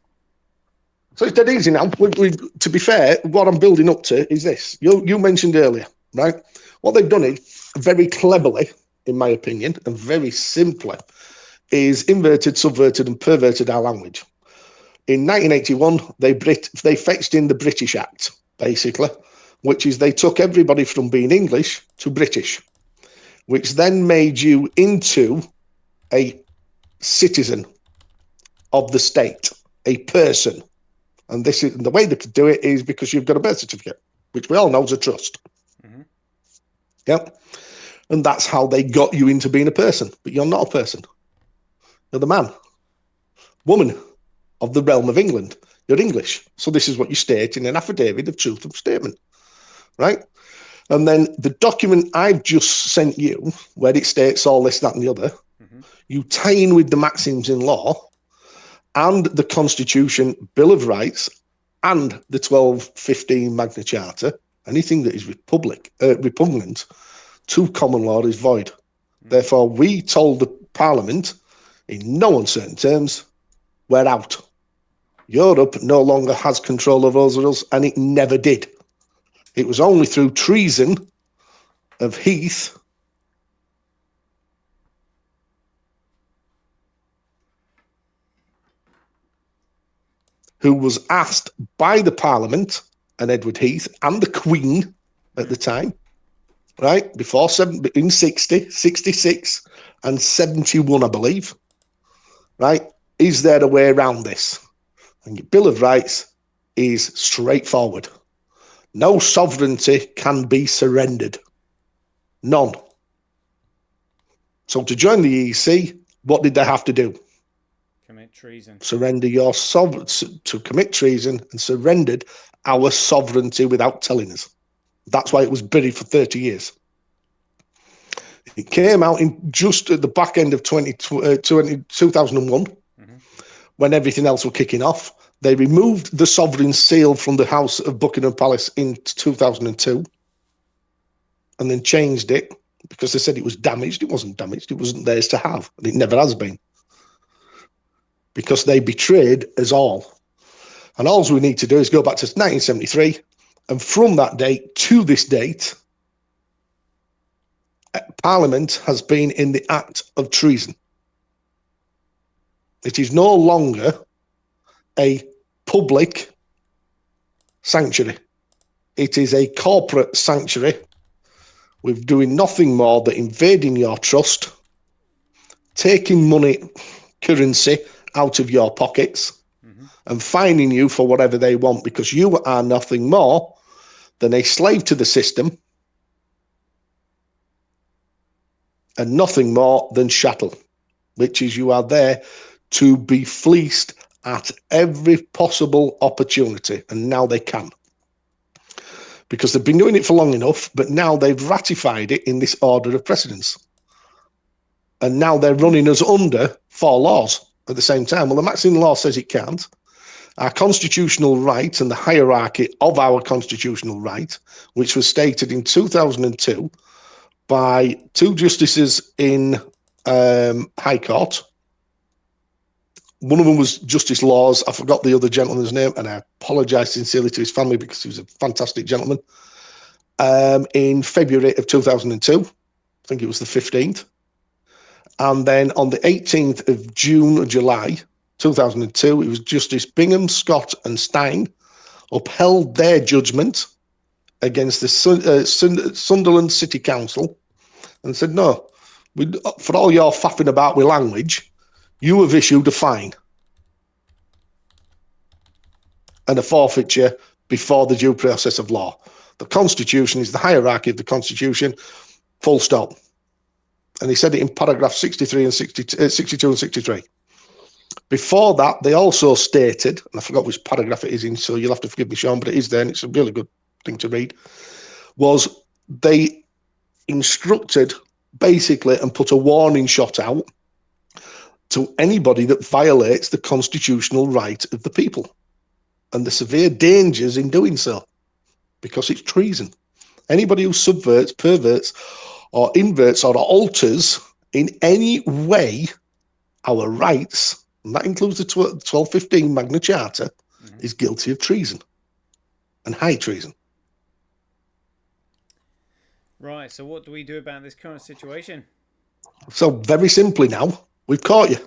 So it's dead easy now. To be fair, what I'm building up to is this. You mentioned earlier, right? What they've done is very cleverly, in my opinion, and very simply, is inverted, subverted, and perverted our language. In 1981, they fetched in the British Act, basically, which is they took everybody from being English to British, which then made you into a citizen of the state, a person. And this is the way they could do it is because you've got a birth certificate, which we all know is a trust. Mm-hmm. Yep. And that's how they got you into being a person. But you're not a person. You're the man, woman of the realm of England. You're English. So this is what you state in an affidavit of truth of statement. Right? And then the document I've just sent you, where it states all this, that, and the other, you tie in with the maxims in law and the Constitution, Bill of Rights, and the 1215 Magna Charta. Anything that is repugnant to common law is void. Therefore, we told the Parliament, in no uncertain terms, we're out. Europe no longer has control over us, and it never did. It was only through treason of Heath who was asked by the Parliament and Edward Heath and the Queen at the time, right, in 60, 66 and 71, I believe, right, is there a way around this? And your Bill of Rights is straightforward. No sovereignty can be surrendered. None. So to join the EEC, what did they have to do? Commit treason. Surrender your sovereignty, to commit treason, and surrendered our sovereignty without telling us. That's why it was buried for 30 years. It came out in just at the back end of 2001, when everything else was kicking off. They removed the sovereign seal from the House of Buckingham Palace in 2002 and then changed it because they said it was damaged. It wasn't damaged. It wasn't theirs to have, and it never has been, because they betrayed us all. And all we need to do is go back to 1973, and from that date to this date, Parliament has been in the act of treason. It is no longer a public sanctuary. It is a corporate sanctuary with doing nothing more than invading your trust, taking money, currency out of your pockets, and fining you for whatever they want, because you are nothing more than a slave to the system and nothing more than chattel, which is you are there to be fleeced at every possible opportunity. And now they can, because they've been doing it for long enough, but now they've ratified it in this order of precedence. And now they're running us under 4 laws at the same time. Well, the Maxim law says it can't. Our constitutional right and the hierarchy of our constitutional right, which was stated in 2002 by 2 justices in High Court. One of them was Justice Laws. I forgot the other gentleman's name, and I apologise sincerely to his family because he was a fantastic gentleman. In February of 2002, I think it was the 15th. And then on the 18th of June or July 2002, it was Justice Bingham, Scott and Stein upheld their judgment against the Sunderland City Council and said, no, for all your faffing about with language, you have issued a fine and a forfeiture before the due process of law. The Constitution is the hierarchy of the Constitution, full stop. And he said it in paragraph 63 and 62 and 63. Before that, they also stated, and I forgot which paragraph it is in, so you'll have to forgive me, Sean, but it is there, and it's a really good thing to read, was they instructed basically and put a warning shot out to anybody that violates the constitutional right of the people and the severe dangers in doing so, because it's treason. Anybody who subverts, perverts, or inverts or alters in any way our rights, and that includes the 1215 Magna Charta, is guilty of treason and high treason. Right, so what do we do about this current situation? So very simply now, we've caught you.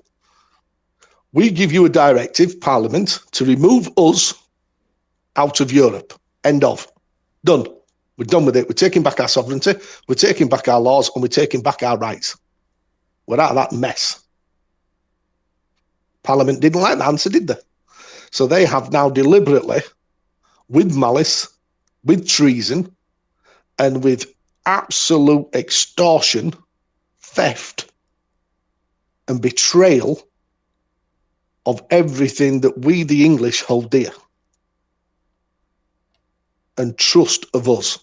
We give you a directive, Parliament, to remove us out of Europe. End of. Done. We're done with it. We're taking back our sovereignty, we're taking back our laws, and we're taking back our rights. We're out of that mess. Parliament didn't like the answer, did they? So they have now deliberately, with malice, with treason, and with absolute extortion, theft, and betrayal of everything that we, the English, hold dear and trust of us.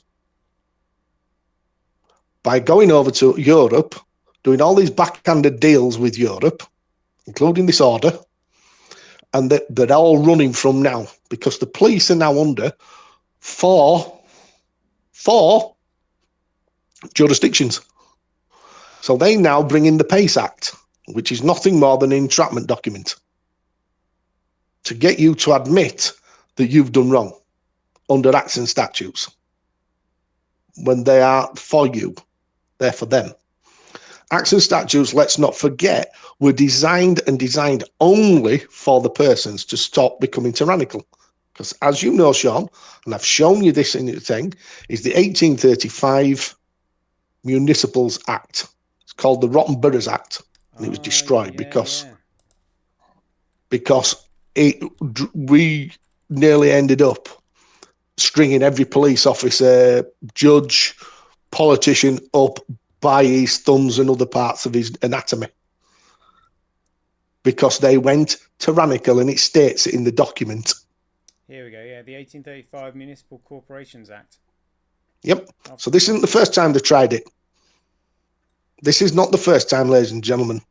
By going over to Europe, doing all these backhanded deals with Europe, including this order, and they're all running from now because the police are now under four jurisdictions. So they now bring in the PACE Act, which is nothing more than an entrapment document to get you to admit that you've done wrong under acts and statutes when they are for you, they're for them. Acts and statutes, let's not forget, were designed only for the persons to stop becoming tyrannical. Because as you know, Sean, and I've shown you this in the thing, is the 1835 Municipals Act. It's called the Rotten Boroughs Act, and it was destroyed because we nearly ended up stringing every police officer, judge, politician up by his thumbs and other parts of his anatomy because they went tyrannical, and it states it in the document. Here we go, yeah, the 1835 Municipal Corporations Act. Yep. So this isn't the first time they tried it. This is not the first time, ladies and gentlemen.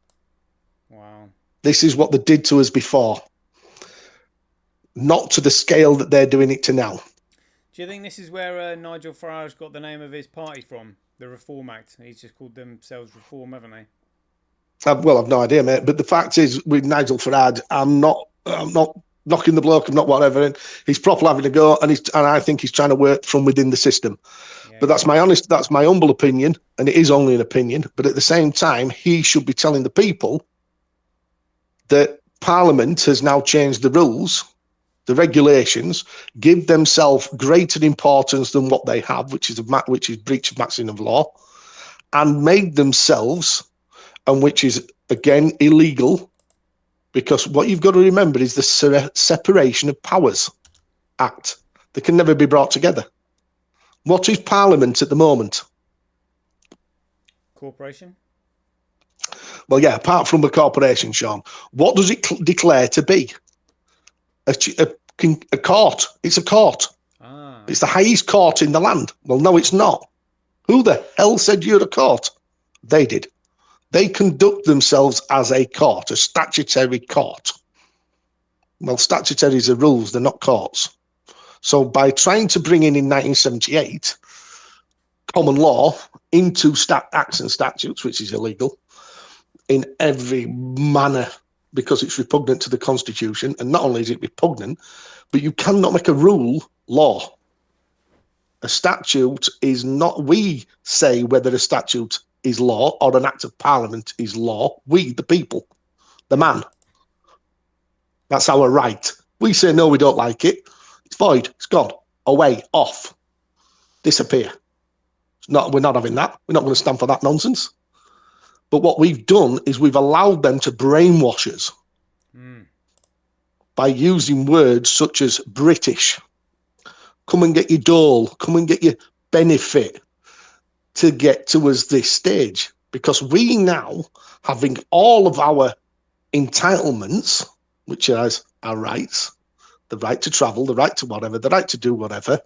Wow. This is what they did to us before. Not to the scale that they're doing it to now. Do you think this is where Nigel Farage got the name of his party from? The Reform Act. He's just called themselves Reform, haven't they? Well, I've no idea, mate. But the fact is, with Nigel Farage, I'm not knocking the bloke. I'm not whatever. And he's properly having a go, and I think he's trying to work from within the system. Yeah, but that's my humble opinion, and it is only an opinion. But at the same time, he should be telling the people that Parliament has now changed the rules, the regulations, give themselves greater importance than what they have, which is breach of maximum law, and made themselves, and which is again illegal, because what you've got to remember is the Separation of Powers Act. They can never be brought together. What is Parliament at the moment? Corporation. Well, yeah, apart from the corporation, Sean, what does it declare to be? A court. It's a court. It's the highest court in the land. Well, no, it's not. Who the hell said you're a court? They did. They conduct themselves as a court, a statutory court. Well, statutories are rules, they're not courts. So by trying to bring in 1978 common law into acts and statutes, which is illegal in every manner, because it's repugnant to the Constitution, and not only is it repugnant, but you cannot make a rule law. A statute is not, we say whether a statute is law or an act of parliament is law. We, the people, the man. That's our right. We say, no, we don't like it. It's void. It's gone. Away. Off. Disappear. We're not having that. We're not going to stand for that nonsense. But what we've done is we've allowed them to brainwash us by using words such as British. Come and get your dole. Come and get your benefit to get to us this stage. Because we now, having all of our entitlements, which is our rights, the right to travel, the right to whatever, the right to do whatever,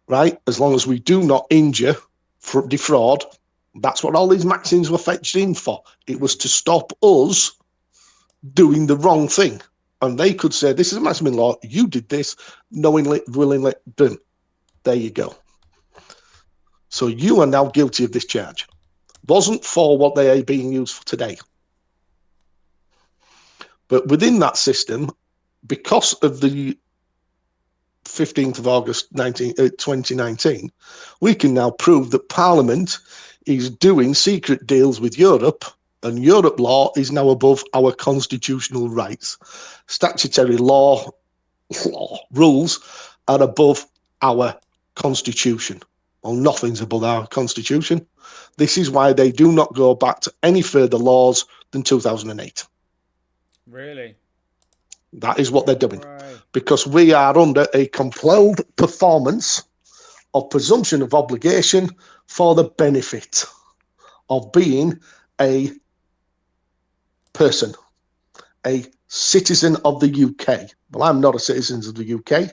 right? As long as we do not injure, defraud, that's what all these maxims were fetched in for. It was to stop us doing the wrong thing. And they could say, this is a maxim in law, you did this, knowingly, willingly, boom. There you go. So you are now guilty of this charge. Wasn't for what they are being used for today. But within that system, because of the 15th of August 2019, we can now prove that Parliament is doing secret deals with Europe, and Europe law is now above our constitutional rights. Statutory law rules are above our constitution. Well, nothing's above our constitution. This is why they do not go back to any further laws than 2008. Really? That is what they're doing. Right. Because we are under a compelled performance of presumption of obligation for the benefit of being a person, a citizen of the UK. Well, I'm not a citizen of the UK.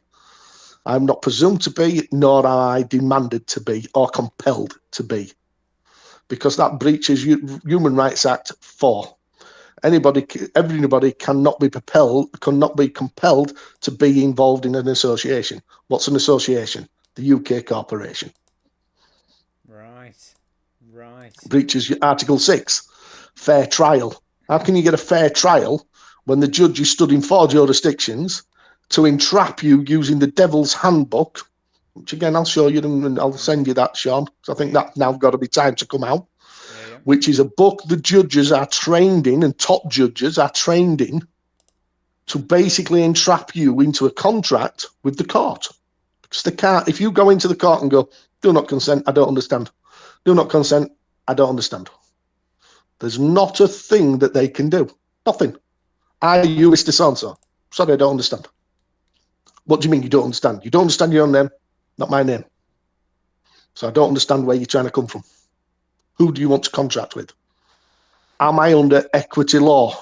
I'm not presumed to be, nor am I demanded to be or compelled to be, because that breaches Human Rights Act 4. Everybody cannot be compelled to be involved in an association. What's an association? The UK corporation. Right. Breaches Article 6, fair trial. How can you get a fair trial when the judge is stood in 4 jurisdictions to entrap you using the Devil's Handbook, which again I'll show you and I'll send you that, Sean, because I think that's now got to be time to come out. Yeah. Which is a book the judges are trained in, and top judges are trained in, to basically entrap you into a contract with the court. Because they can't, if you go into the court and go, do not consent, I don't understand. Do not consent, I don't understand. There's not a thing that they can do. Nothing. Are you Mr. So-and-so? Sorry, I don't understand. What do you mean you don't understand? You don't understand your own name, not my name. So I don't understand where you're trying to come from. Who do you want to contract with? Am I under equity law?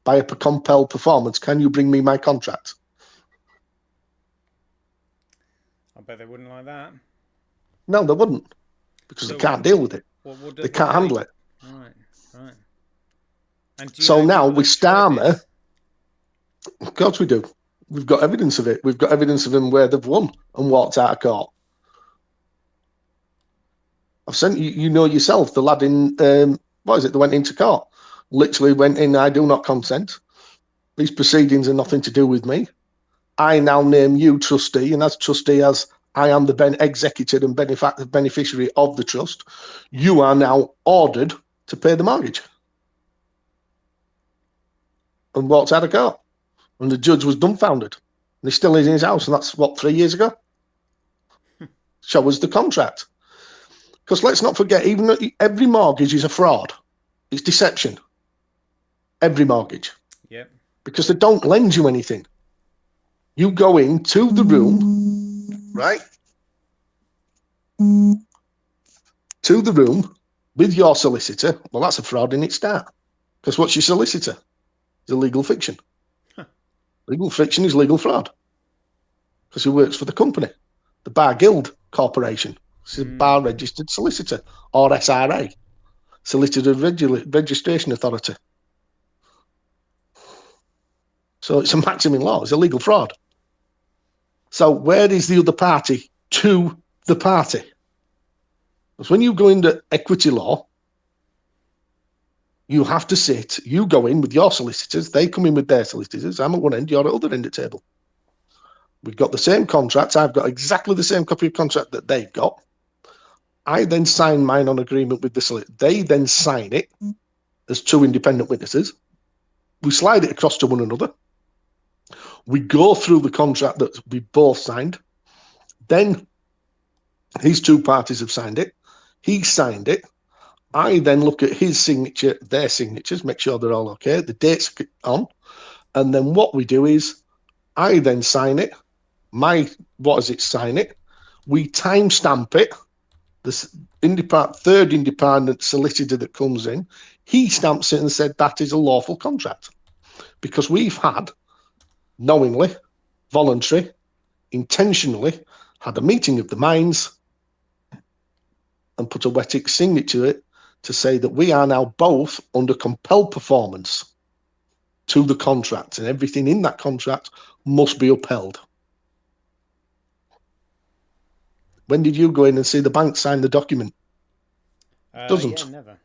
By a compelled performance, can you bring me my contract? I bet they wouldn't like that. No, they wouldn't, because they can't deal with it. They can't handle it. Right. And so now with Starmer, of course we do. We've got evidence of it. We've got evidence of them where they've won and walked out of court. I've sent you, you know yourself, the lad in, what is it, that went into court. Literally went in, I do not consent. These proceedings are nothing to do with me. I now name you trustee, and as trustee, as I am the executor and beneficiary of the trust, you are now ordered to pay the mortgage. And walked out of court. And the judge was dumbfounded. And he still is in his house, and that's, what, 3 years ago? Show us the contract. Because let's not forget, even though every mortgage is a fraud, it's deception. Every mortgage. Yep. Because they don't lend you anything. You go into the room, right? To the room with your solicitor. Well, that's a fraud in its start. Because what's your solicitor? It's a legal fiction. Legal fiction is legal fraud. Because he works for the company, the Bar Guild Corporation. It's a bar registered solicitor, or SRA, Solicitor Registration Authority. So it's a maxim in law. It's a legal fraud. So where is the other party to the party? Because when you go into equity law, you have to sit, you go in with your solicitors, they come in with their solicitors. I'm at one end, you're at the other end of the table. We've got the same contract. I've got exactly the same copy of contract that they've got. I then sign mine on agreement with the solicitor. They then sign it as two independent witnesses. We slide it across to one another. We go through the contract that we both signed. Then his two parties have signed it. He signed it. I then look at his signature, their signatures, make sure they're all okay. The date's on. And then what we do is I then sign it. Sign it. We timestamp it. The third independent solicitor that comes in, he stamps it and said that is a lawful contract. Because we've had, knowingly, voluntary, intentionally, had a meeting of the minds and put a wet ink signature to it to say that we are now both under compelled performance to the contract, and everything in that contract must be upheld. When did you go in and see the bank sign the document? Doesn't. Yeah, never.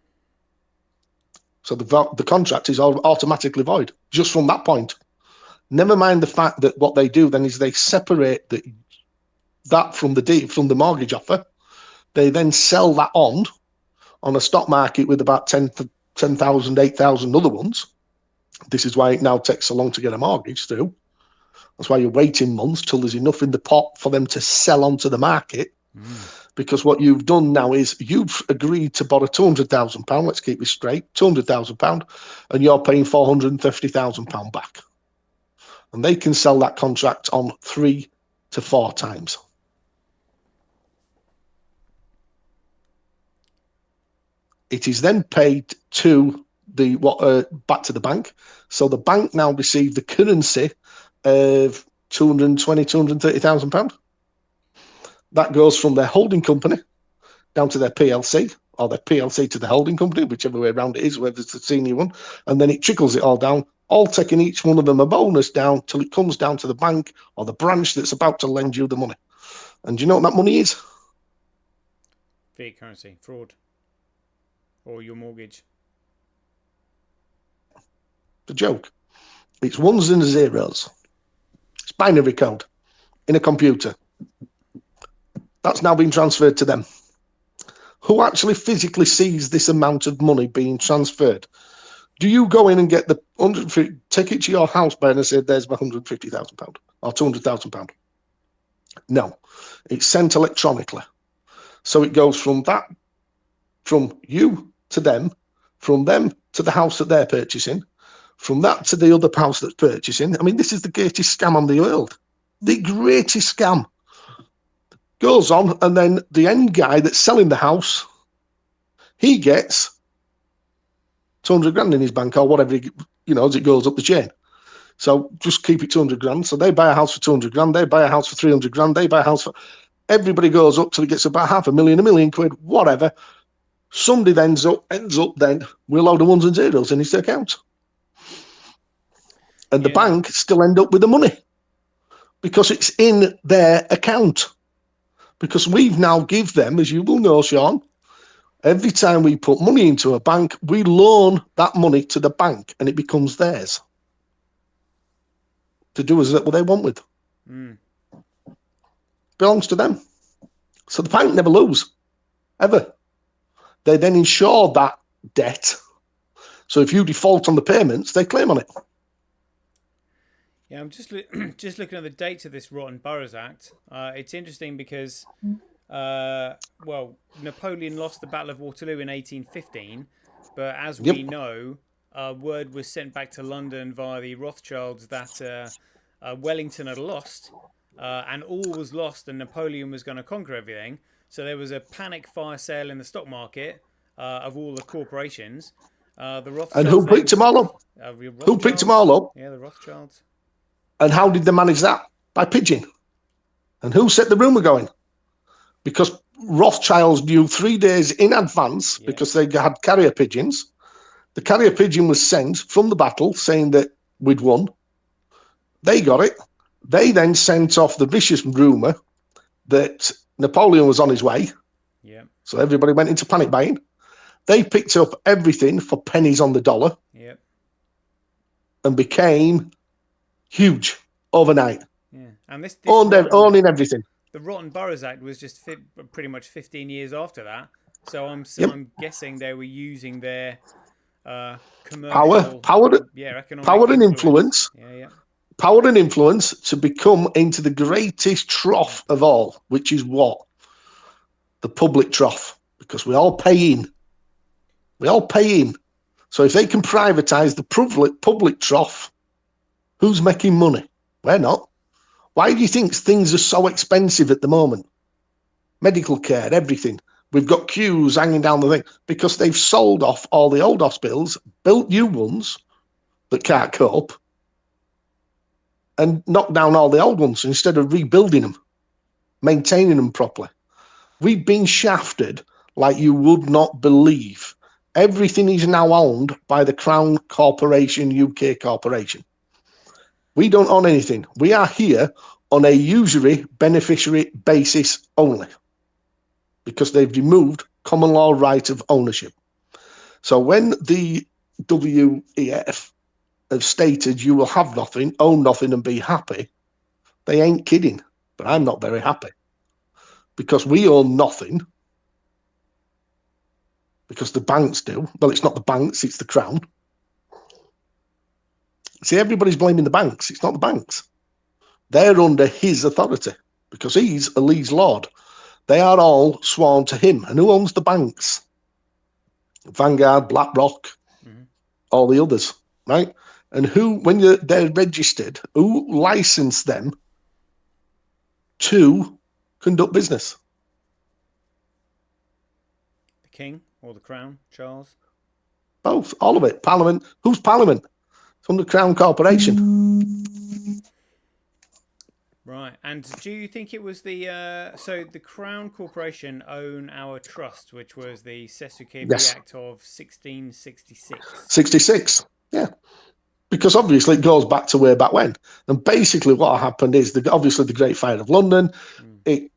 So the contract is automatically void just from that point. Never mind the fact that what they do then is they separate that from the mortgage offer. They then sell that on a stock market with about 10,000, 8,000 other ones. This is why it now takes so long to get a mortgage through. That's why you're waiting months till there's enough in the pot for them to sell onto the market. Because what you've done now is you've agreed to borrow £200,000. Let's keep this straight: £200,000, and you're paying £450,000 back. And they can sell that contract on 3 to 4 times. It is then paid to back to the bank. So the bank now receive the currency of £230,000. That goes from their holding company down to their PLC, or their PLC to the holding company, whichever way around it is, whether it's the senior one, and then it trickles it all down, all taking each one of them a bonus down till it comes down to the bank or the branch that's about to lend you the money. And do you know what that money is? Fiat currency, fraud, or your mortgage. The joke. It's ones and zeros. It's binary code in a computer. That's now been transferred to them. Who actually physically sees this amount of money being transferred? Do you go in and get take it to your house buyer and say, there's my £150,000 or £200,000? No, it's sent electronically. So it goes from you to them, from them to the house that they're purchasing, from that to the other house that's purchasing. I mean, this is the greatest scam on the world. The greatest scam. Goes on, and then the end guy that's selling the house, he gets 200 grand in his bank or whatever, as it goes up the chain. So just keep it 200 grand. So they buy a house for 200 grand, they buy a house for 300 grand, they buy a house for... Everybody goes up till it gets about £500,000, £1 million quid, whatever. Somebody then ends up then with a load of ones and zeros in his account. And the bank still end up with the money because it's in their account. Because we've now give them, as you will know, Sean, every time we put money into a bank, we loan that money to the bank and it becomes theirs to do as what they want with. Belongs to them. So the bank never lose, ever. They then insure that debt. So if you default on the payments, they claim on it. Yeah, I'm just looking at the dates of this Rotten Boroughs Act. It's interesting because, Napoleon lost the Battle of Waterloo in 1815, but as we know, word was sent back to London via the Rothschilds that Wellington had lost, and all was lost, and Napoleon was going to conquer everything. So there was a panic fire sale in the stock market of all the corporations. The Rothschilds. And who picked them all up? Who picked them all up? Yeah, the Rothschilds. And how did they manage that? By pigeon. And who set the rumour going? Because Rothschilds knew 3 days in advance, because they had carrier pigeons. The carrier pigeon was sent from the battle saying that we'd won. They got it. They then sent off the vicious rumour that Napoleon was on his way. Yeah. So everybody went into panic buying. They picked up everything for pennies on the dollar. Yeah. And became huge overnight. Yeah. And this owning everything. the Rotten Boroughs Act was just pretty much 15 years after that. So Yep. I'm guessing they were using their Power, commercial, power, economic power and influence. influence, power and influence to become into the greatest trough of all, which is what? The public trough, because we all pay in. We all pay in. So if they can privatise the public trough, who's making money? We're not. Why do you think things are so expensive at the moment? Medical care, everything. We've got queues hanging down the thing because they've sold off all the old hospitals, built new ones that can't cope, and knocked down all the old ones instead of rebuilding them, maintaining them properly. We've been shafted like you would not believe. Everything is now owned by the Crown Corporation, UK Corporation. We don't own anything. We are here on a usury beneficiary basis only because they've removed common law right of ownership. So when the WEF have stated you will have nothing, own nothing and be happy, they ain't kidding. But I'm not very happy because we own nothing because the banks do. Well, it's not the banks, it's the Crown. See, everybody's blaming the banks. It's not the banks. They're under his authority because he's a liege lord. They are all sworn to him. And who owns the banks? Vanguard, BlackRock, all the others, right? And who, when they're registered, who licensed them to conduct business? The King or the Crown, Charles? Both, all of it. Parliament. Who's Parliament? It's under Crown Corporation. Right. And do you think it was so the Crown Corporation own our trust, which was the Sesukevi Yes. Act of 1666? 66, yeah. Because obviously it goes back to way back when. And basically what happened is, obviously the Great Fire of London, it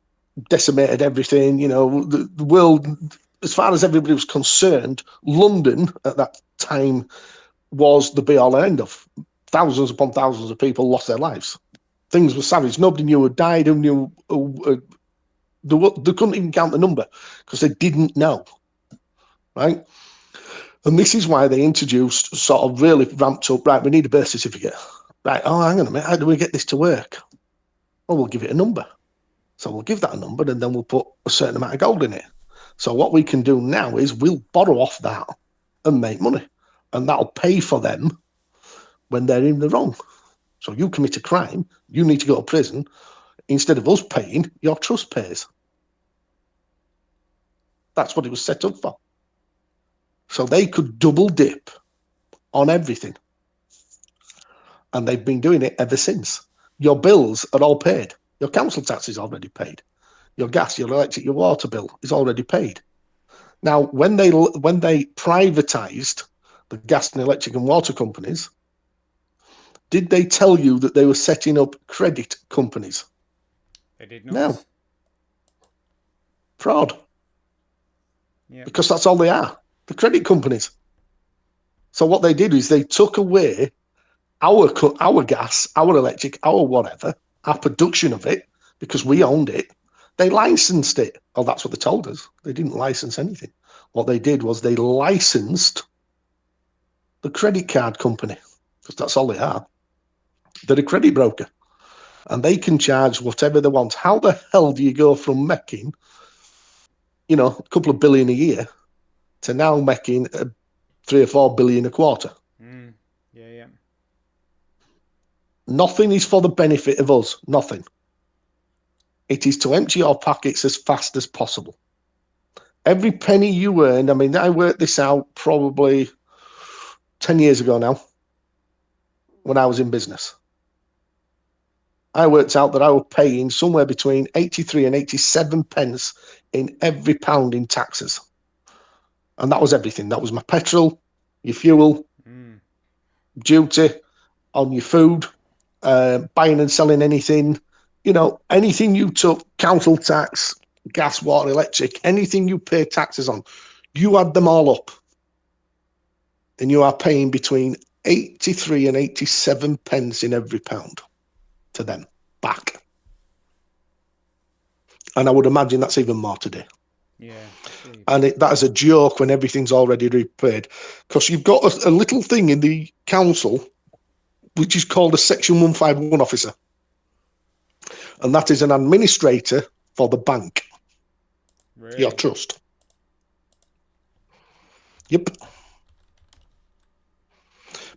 decimated everything, the world, as far as everybody was concerned, London at that time was the be all and end of. Thousands upon thousands of people lost their lives. Things were savage. Nobody knew who died, who knew, they couldn't even count the number because they didn't know, right? And this is why they introduced, sort of really ramped up, right, we need a birth certificate. Right, oh, hang on a minute, how do we get this to work? Well, we'll give it a number. So we'll give that a number and then we'll put a certain amount of gold in it. So what we can do now is we'll borrow off that and make money. And that'll pay for them when they're in the wrong. So you commit a crime, you need to go to prison. Instead of us paying, your trust pays. That's what it was set up for. So they could double dip on everything. And they've been doing it ever since. Your bills are all paid. Your council tax is already paid. Your gas, your electric, your water bill is already paid. Now, when they privatised the gas and electric and water companies, did they tell you that they were setting up credit companies? They did not. No. Fraud. Yeah. Because that's all they are. The credit companies. So what they did is they took away our gas, our electric, our whatever, our production of it, because we owned it. They licensed it. Oh, that's what they told us. They didn't license anything. What they did was they licensed the credit card company, because that's all they are. They're a credit broker. And they can charge whatever they want. How the hell do you go from making, a couple of billion a year to now making 3 or 4 billion a quarter? Yeah. Nothing is for the benefit of us. Nothing. It is to empty your pockets as fast as possible. Every penny you earn, I worked this out probably 10 years ago now when I was in business. I worked out that I was paying somewhere between 83 and 87 pence in every pound in taxes. And that was everything. That was my petrol, your fuel, duty on your food, buying and selling anything, anything you took, council tax, gas, water, electric, anything you pay taxes on, you add them all up. And you are paying between 83 and 87 pence in every pound to them back. And I would imagine that's even more today. Yeah. Gee, And that is a joke when everything's already repaid. Because you've got a little thing in the council, which is called a Section 151 officer. And that is an administrator for the bank, really? your trust. Yep.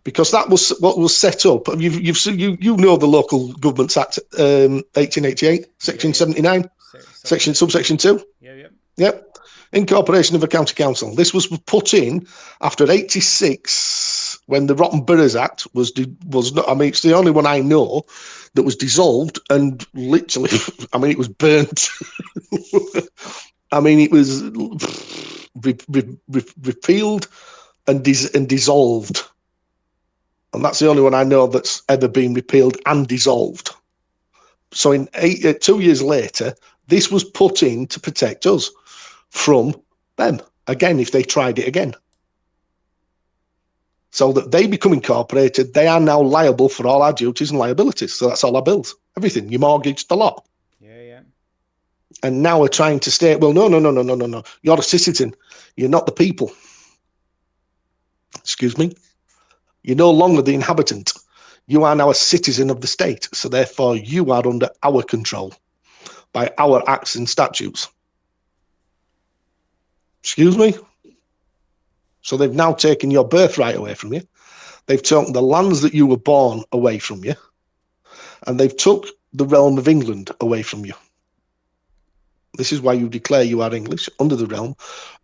Because that was what was set up. You know the Local Governments Act 1888, Section 79, subsection 2. Yeah. Yep. Incorporation of a county council. This was put in after 86 when the Rotten Boroughs Act was not. I mean, it's the only one I know that was dissolved and literally. I mean, it was burnt. I mean, it was repealed and dissolved, and that's the only one I know that's ever been repealed and dissolved. So, 2 years later, this was put in to protect us from them again if they tried it again, so that they become incorporated. They are now liable for all our duties and liabilities. So that's all our bills, everything, your mortgage, the lot. Yeah. And now we're trying to state, well, no. You're a citizen. You're not the people. Excuse me. You're no longer the inhabitant. You are now a citizen of the state. So therefore, you are under our control by our acts and statutes. Excuse me. So they've now taken your birthright away from you. They've taken the lands that you were born away from you. And they've took the realm of England away from you. This is why you declare you are English under the realm,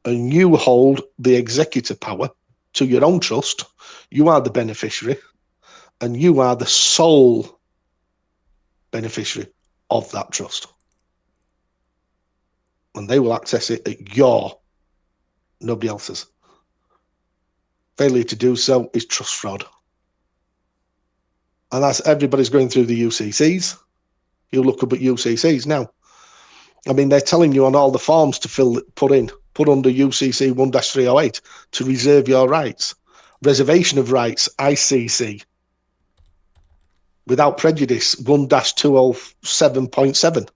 and you hold the executive power to your own trust. You are the beneficiary, and you are the sole beneficiary of that trust. And they will access it at nobody else's. Failure to do so is trust fraud. And that's everybody's going through the UCCs. You look up at UCCs now. I mean, they're telling you on all the forms to put under UCC 1-308 to reserve your rights. Reservation of rights, ICC. Without prejudice, 1-207.7.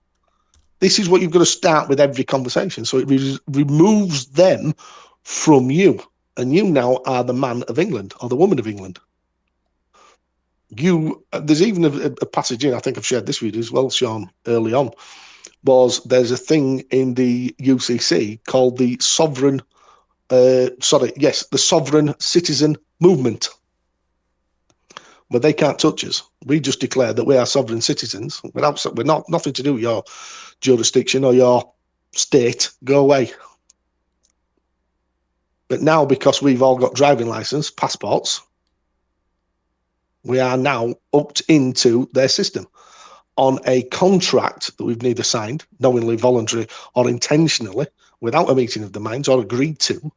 This is what you've got to start with every conversation. So it removes them from you. And you now are the man of England or the woman of England. There's even a passage in, I think I've shared this with you as well, Sean, early on, there's a thing in the UCC called the Sovereign Citizen Movement, where they can't touch us. We just declare that we are sovereign citizens. We're not nothing to do with your jurisdiction or your state. Go away. But now, because we've all got driving license, passports, we are now upped into their system on a contract that we've neither signed, knowingly, voluntarily, or intentionally, without a meeting of the minds or agreed to,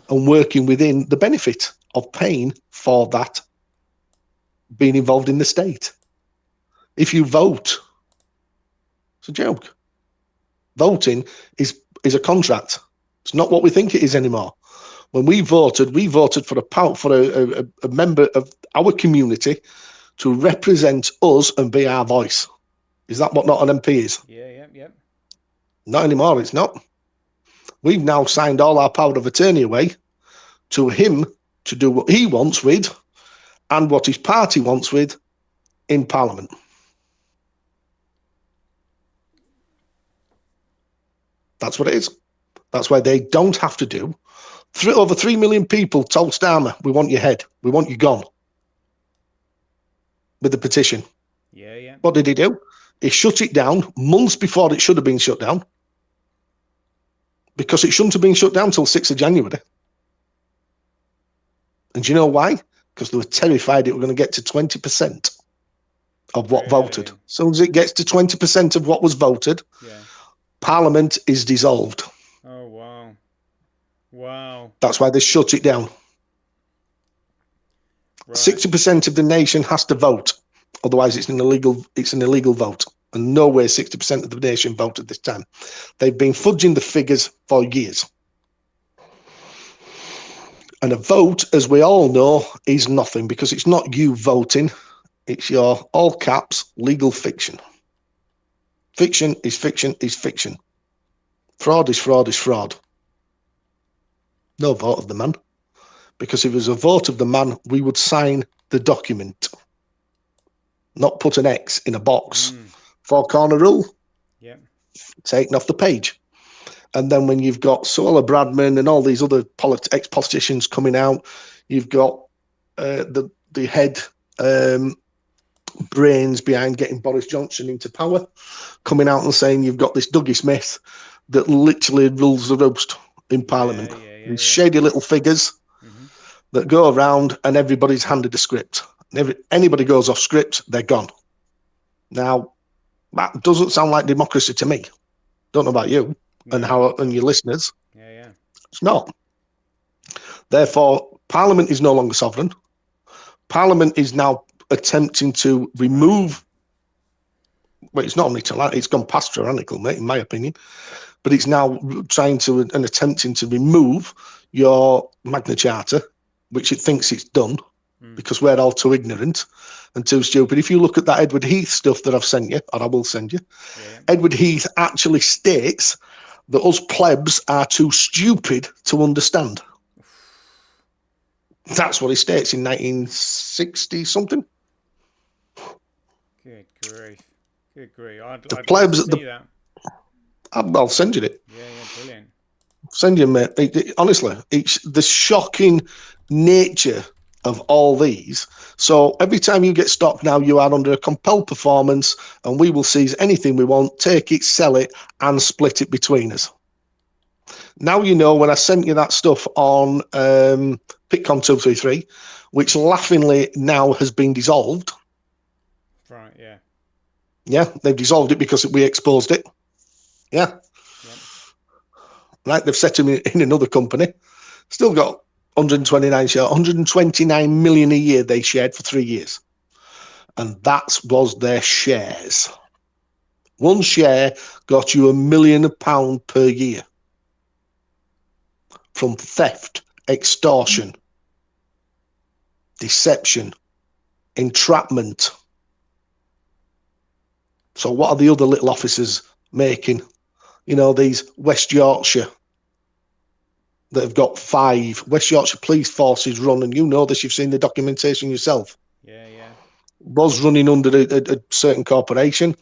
and working within the benefit of paying for that being involved in the state. If you vote, it's a joke. Voting is a contract. It's not what we think it is anymore. When we voted for a member of our community to represent us and be our voice. Is that what not an MP is? Yeah. Not anymore, it's not. We've now signed all our power of attorney away to him to do what he wants with and what his party wants with in Parliament. That's what it is. That's why they don't have to do. Over 3 million people told Starmer, we want your head. We want you gone. With the petition. Yeah. What did he do? He shut it down months before it should have been shut down. Because it shouldn't have been shut down until 6th of January. And do you know why? Because they were terrified it were going to get to 20% of what voted. As soon as it gets to 20% of what was voted, Parliament is dissolved. Oh, wow. That's why they shut it down. Right. 60% of the nation has to vote. Otherwise, it's an illegal vote. And nowhere 60% of the nation voted this time. They've been fudging the figures for years. And a vote, as we all know, is nothing because it's not you voting. It's your all caps legal fiction. Fiction is fiction is fiction. Fraud is fraud is fraud. No vote of the man. Because if it was a vote of the man, we would sign the document, not put an X in a box. Four corner rule, Yeah. taken off the page. And then when you've got Suella Bradman and all these other ex-politicians coming out, you've got the head brains behind getting Boris Johnson into power coming out and saying you've got this Dougie Smith that literally rules the roost in Parliament. These shady little figures that go around and everybody's handed a script. Anybody goes off script, they're gone. Now, that doesn't sound like democracy to me. Don't know about you and your listeners. Yeah. It's not. Therefore, Parliament is no longer sovereign. Parliament is now attempting to remove. Well, it's not only tyrannical, it's gone past tyrannical, mate, in my opinion. But it's now trying to and attempting to remove your Magna Charta, which it thinks it's done because we're all too ignorant and too stupid. If you look at that Edward Heath stuff that I've sent you, or I will send you, Edward Heath actually states that us plebs are too stupid to understand. That's what he states in 1960 something. Good grief. Good grief. I'd plebs love to see that. I'll send you it. Yeah, brilliant. Send you, mate. Honestly, it's the shocking nature of all these. So every time you get stock now, you are under a compelled performance, and we will seize anything we want, take it, sell it, and split it between us. Now you know when I sent you that stuff on Pitcon 233, which laughingly now has been dissolved. Right, yeah. Yeah, they've dissolved it because we exposed it. Yeah. Right, they've set him in another company. Still got 129 shares, 129 million a year they shared for 3 years. And that was their shares. One share got you £1 million per year from theft, extortion, deception, entrapment. So what are the other little officers making? You know, these West Yorkshire that have got 5 West Yorkshire police forces run, and you know this, you've seen the documentation yourself. Yeah. Was running under a certain corporation,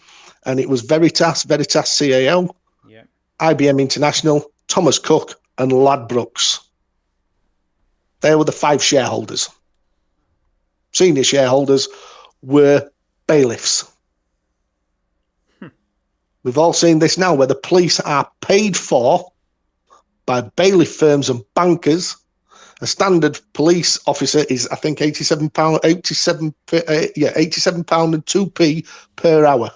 and it was Veritas CAO, IBM International, Thomas Cook, and Ladbrokes. They were the 5 shareholders. Senior shareholders were bailiffs. We've all seen this now, where the police are paid for by bailiff firms and bankers. A standard police officer is, I think, £87 and 2p per hour.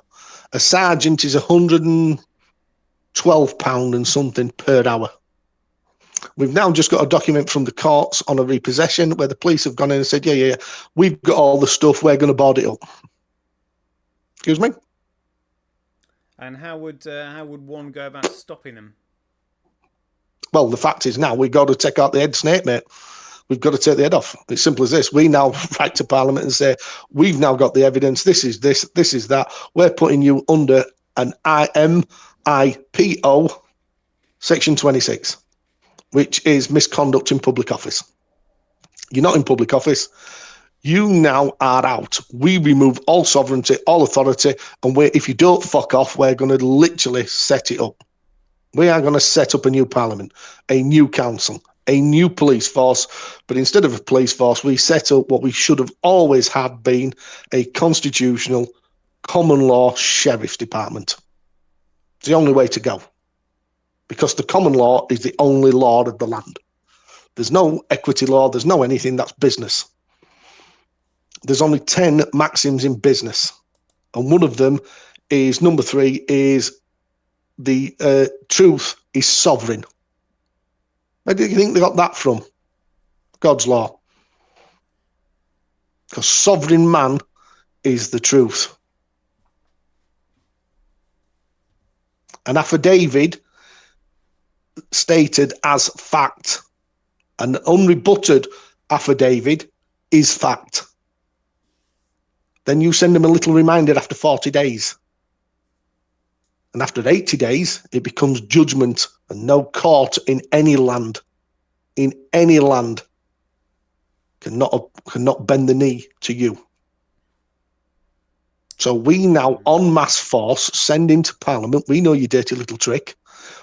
A sergeant is £112 and something per hour. We've now just got a document from the courts on a repossession where the police have gone in and said, yeah, we've got all the stuff, we're going to board it up. Excuse me? And how would one go about stopping them? Well, the fact is now we've got to take out the head snake, mate. We've got to take the head off. It's simple as this. We now write to Parliament and say, we've now got the evidence. This is this. This is that. We're putting you under an IMIPO Section 26, which is misconduct in public office. You're not in public office. You now are out. We remove all sovereignty, all authority, and if you don't fuck off, we're going to literally set it up. We are going to set up a new Parliament, a new council, a new police force. But instead of a police force, we set up what we should have always had been a constitutional common law sheriff's department. It's the only way to go. Because the common law is the only law of the land. There's no equity law. There's no anything. That's business. There's only 10 maxims in business. And one of them is, number 3, is the truth is sovereign. Where do you think they got that from? God's law. Because sovereign man is the truth. An affidavit stated as fact. An unrebutted affidavit is fact. Then you send them a little reminder after 40 days. And after 80 days, it becomes judgment, and no court in any land cannot bend the knee to you. So we now, en masse force, send into Parliament. We know your dirty little trick.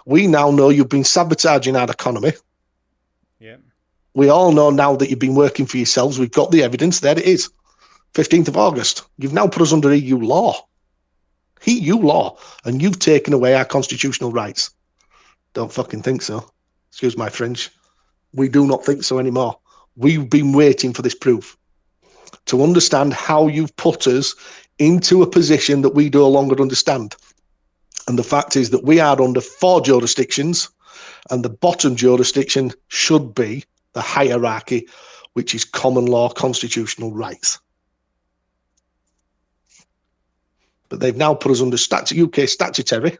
We now know you've been sabotaging our economy. Yeah. We all know now that you've been working for yourselves. We've got the evidence. There it is. 15th of August. You've now put us under EU law. EU law. And you've taken away our constitutional rights. Don't fucking think so. Excuse my French. We do not think so anymore. We've been waiting for this proof to understand how you've put us into a position that we no longer understand. And the fact is that we are under 4 jurisdictions, and the bottom jurisdiction should be the hierarchy, which is common law constitutional rights. But they've now put us under UK statutory,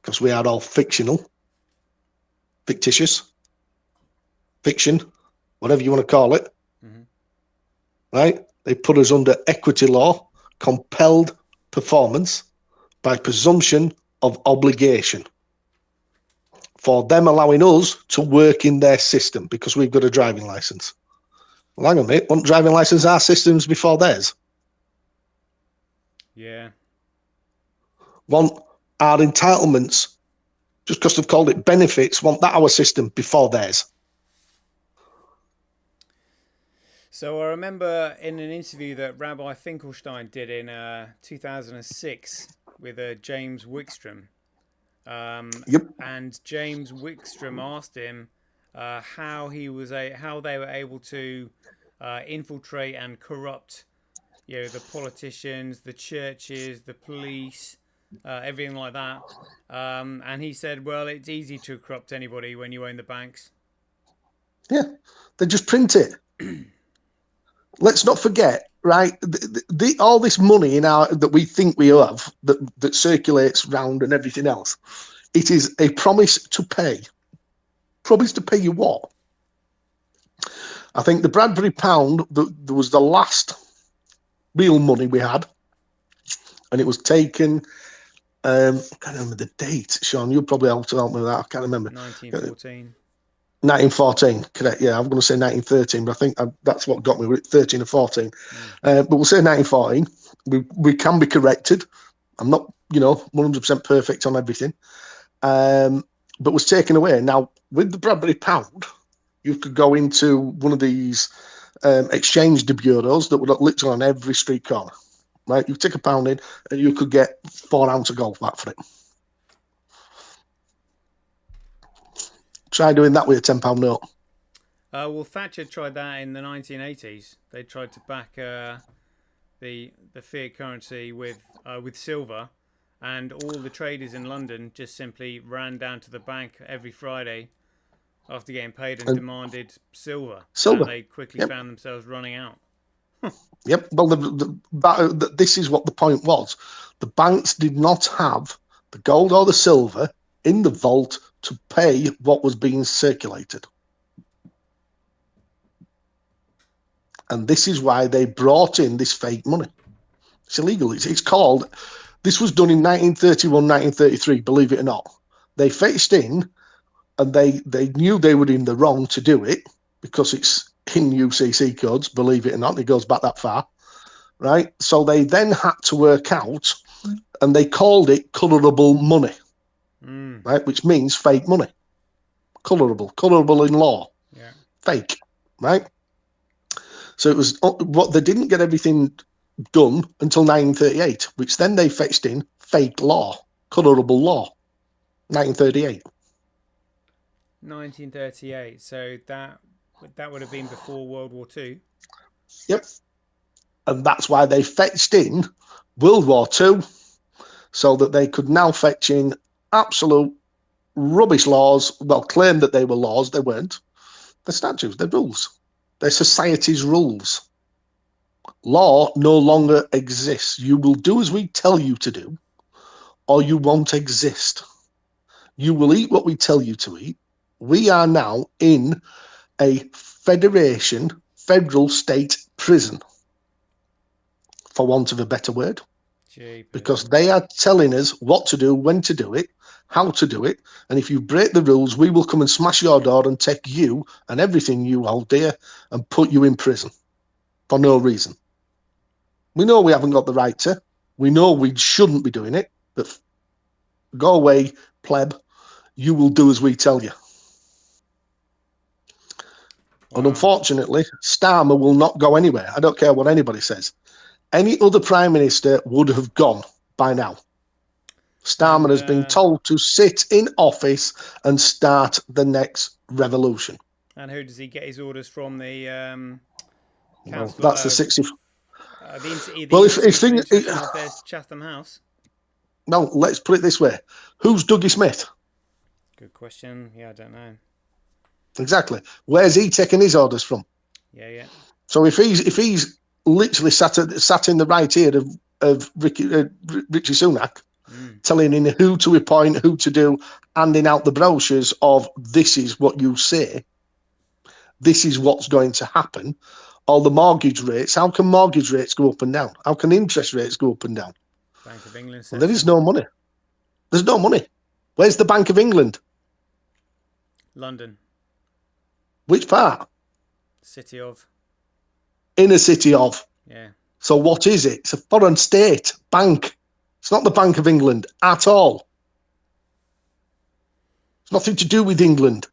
because we are all fictional, fictitious, fiction, whatever you want to call it. Right? They put us under equity law, compelled performance by presumption of obligation, for them allowing us to work in their system because we've got a driving license. Well, hang on a minute, want driving license our systems before theirs? Yeah. Want our entitlements, just because they've called it benefits, want that our system before theirs? So I remember in an interview that Rabbi Finkelstein did in 2006 with James Wickstrom. Yep. And James Wickstrom asked him how they were able to infiltrate and corrupt, the politicians, the churches, the police, everything like that. And he said, well, it's easy to corrupt anybody when you own the banks. Yeah, they just print it. Let's not forget, right? All this money that we think we have that circulates round and everything else, it is a promise to pay. Promise to pay you what? I think the Bradbury pound was the last real money we had, and it was taken. I can't remember the date. Sean, you'll probably have to help me with that. I can't remember. 1914. 1914, correct? Yeah, I'm going to say 1913, but I think that's what got me. We're at 13 or 14, but we'll say 1914. We can be corrected. I'm not, 100% perfect on everything, but was taken away. Now with the Bradbury pound, you could go into one of these exchange bureaus that were literally on every street corner. Right, you take a pound in, and you could get 4 ounces of gold back for it. Try doing that with a £10 note. Well, Thatcher tried that in the 1980s. They tried to back the fiat currency with silver, and all the traders in London just simply ran down to the bank every Friday after getting paid and demanded silver. And they quickly found themselves running out. Yep. Well, this is what the point was. The banks did not have the gold or the silver in the vault to pay what was being circulated. And this is why they brought in this fake money. It's illegal. It's called, this was done in 1931, 1933, believe it or not. They fetched in, and they knew they were in the wrong to do it because it's in UCC codes, believe it or not. It goes back that far, right? So they then had to work out, and they called it colourable money, right? Which means fake money. Colourable in law. Yeah. Fake, right? So it was what they didn't get everything done until 1938, which then they fetched in fake law, colourable law, 1938. 1938. So that would have been before World War II. Yep. And that's why they fetched in World War II, so that they could now fetch in absolute rubbish laws. Well, claim that they were laws. They weren't. They're statutes. They're rules. They're society's rules. Law no longer exists. You will do as we tell you to do, or you won't exist. You will eat what we tell you to eat. We are now in a federal state prison, for want of a better word. Jeepers. because they are telling us what to do, when to do it, how to do it. And if you break the rules, we will come and smash your door and take you and everything you hold dear and put you in prison for no reason. We know we haven't got the right to. We know we shouldn't be doing it, but go away, pleb. You will do as we tell you. Wow. And unfortunately, Starmer will not go anywhere. I don't care what anybody says. Any other prime minister would have gone by now. Starmer has been told to sit in office and start the next revolution. And who does he get his orders from? The council. Well, that's the 60. The Well, Institute for thing, International Affairs, Chatham House. no, let's put it this way: who's Dougie Smith? Good question. Yeah, I don't know. Exactly. Where's he taking his orders from? Yeah. So if he's literally sat in the right ear of Richie Sunak, telling him who to appoint, who to do, handing out the brochures of this is what you say, this is what's going to happen. All the mortgage rates, how can mortgage rates go up and down? How can interest rates go up and down? Bank of England. Well, there is no money. There's no money. Where's the Bank of England? London. Which part? City of. Inner city of. Yeah. So what is it? It's a foreign state bank. It's not the Bank of England at all. It's nothing to do with England.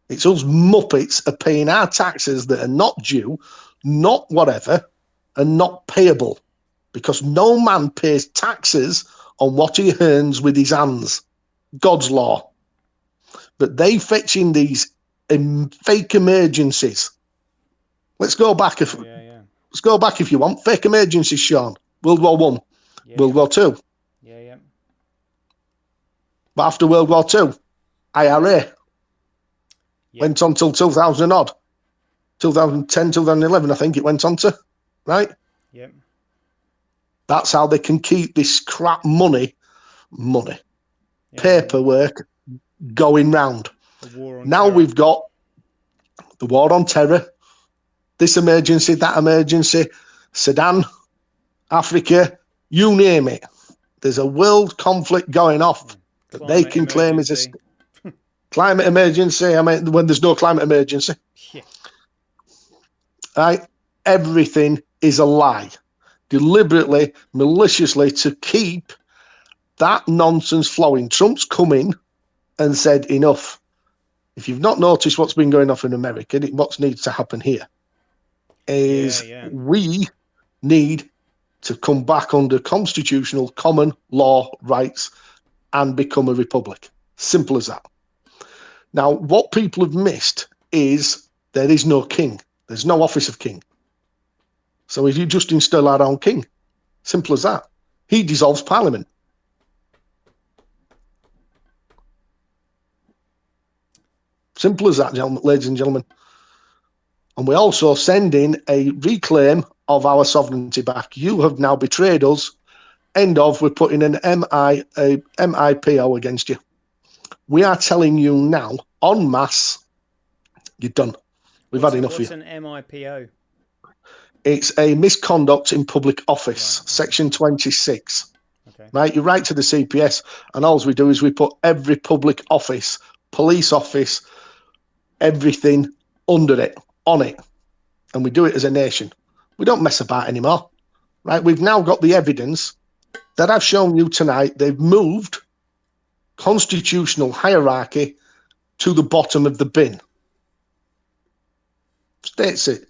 It's us muppets are paying our taxes that are not due, not whatever, and not payable. Because no man pays taxes on what he earns with his hands. God's law. But they fetch in these fake emergencies. Let's go back let's go back if you want. Fake emergencies, Sean. World War One, World War Two. Yeah. But after World War Two, IRA went on till 2000 odd. 2010, 2011, I think it went on to, right? Yep. That's how they can keep this crap money, paperwork going round. Now we've got the war on terror, this emergency, that emergency, Sudan, Africa, you name it. There's a world conflict going off that they can claim as a climate emergency. I mean, when there's no climate emergency. Yeah. Right? Everything is a lie. Deliberately, maliciously to keep that nonsense flowing. Trump's come in and said enough. If you've not noticed what's been going on in America, what needs to happen here is we need to come back under constitutional common law rights and become a republic. Simple as that. Now, what people have missed is there is no king. There's no office of king. So if you just install our own king, simple as that. He dissolves parliament. Simple as that, ladies and gentlemen. And we also send in a reclaim of our sovereignty back. You have now betrayed us. End of, we're putting an MIPO against you. We are telling you now, en masse, you're done. We've had enough of you. What's an MIPO? It's a misconduct in public office, right. Section 26. Okay. Right, you write to the CPS, and all we do is we put every public office, police office, everything under it, on it, and we do it as a nation. We don't mess about anymore. Right, we've now got the evidence that I've shown you tonight. They've moved constitutional hierarchy to the bottom of the bin. States it,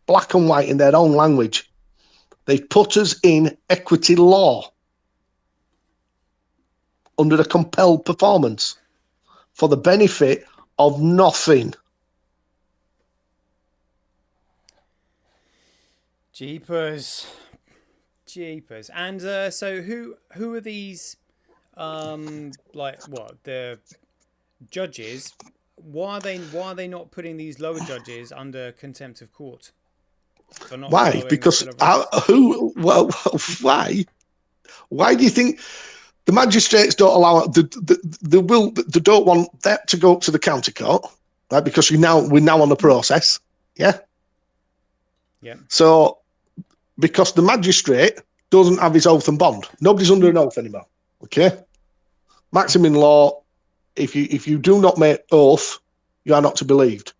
black and white in their own language. They've put us in equity law under a compelled performance for the benefit of nothing. Jeepers. And so who are these the judges? Why are they not putting these lower judges under contempt of court? For not Why? Because why? Why do you think the magistrates don't allow it? They don't want that to go up to the county court, right? Because we're now on the process, yeah. Yeah. So, because the magistrate doesn't have his oath and bond. Nobody's under an oath anymore. Okay? Maxim in law, if you do not make oath, you are not to be believed.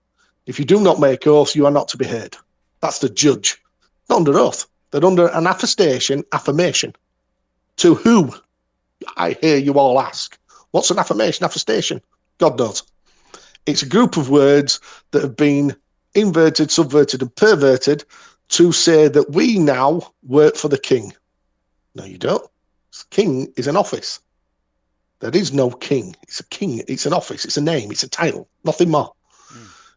If you do not make oath, you are not to be heard. That's the judge. Not under oath. They're under an affirmation. To who? I hear you all ask. What's an affirmation? God knows. It's a group of words that have been inverted, subverted, and perverted to say that we now work for the king. No, you don't. King is an office. There is no king. It's a king. It's an office. It's a name. It's a title. Nothing more.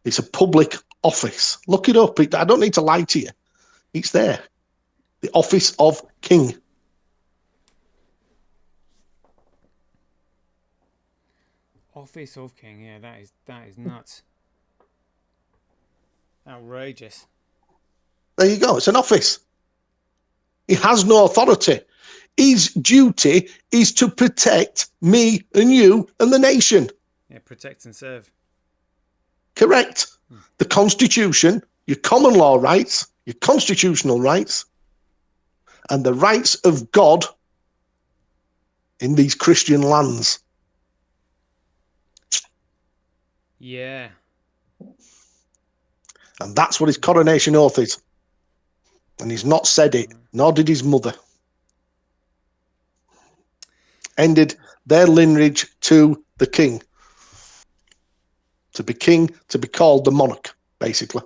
It's a public office. Look it up. I don't need to lie to you. It's there. The office of king. Office of king. Yeah, that is nuts. Outrageous. There you go. It's an office. He has no authority. His duty is to protect me and you and the nation. Yeah, protect and serve. Correct. The Constitution, your common law rights, your constitutional rights, and the rights of God in these Christian lands. Yeah. And that's what his coronation oath is. And he's not said it, nor did his mother. Ended their lineage to the king. To be king, to be called the monarch, basically.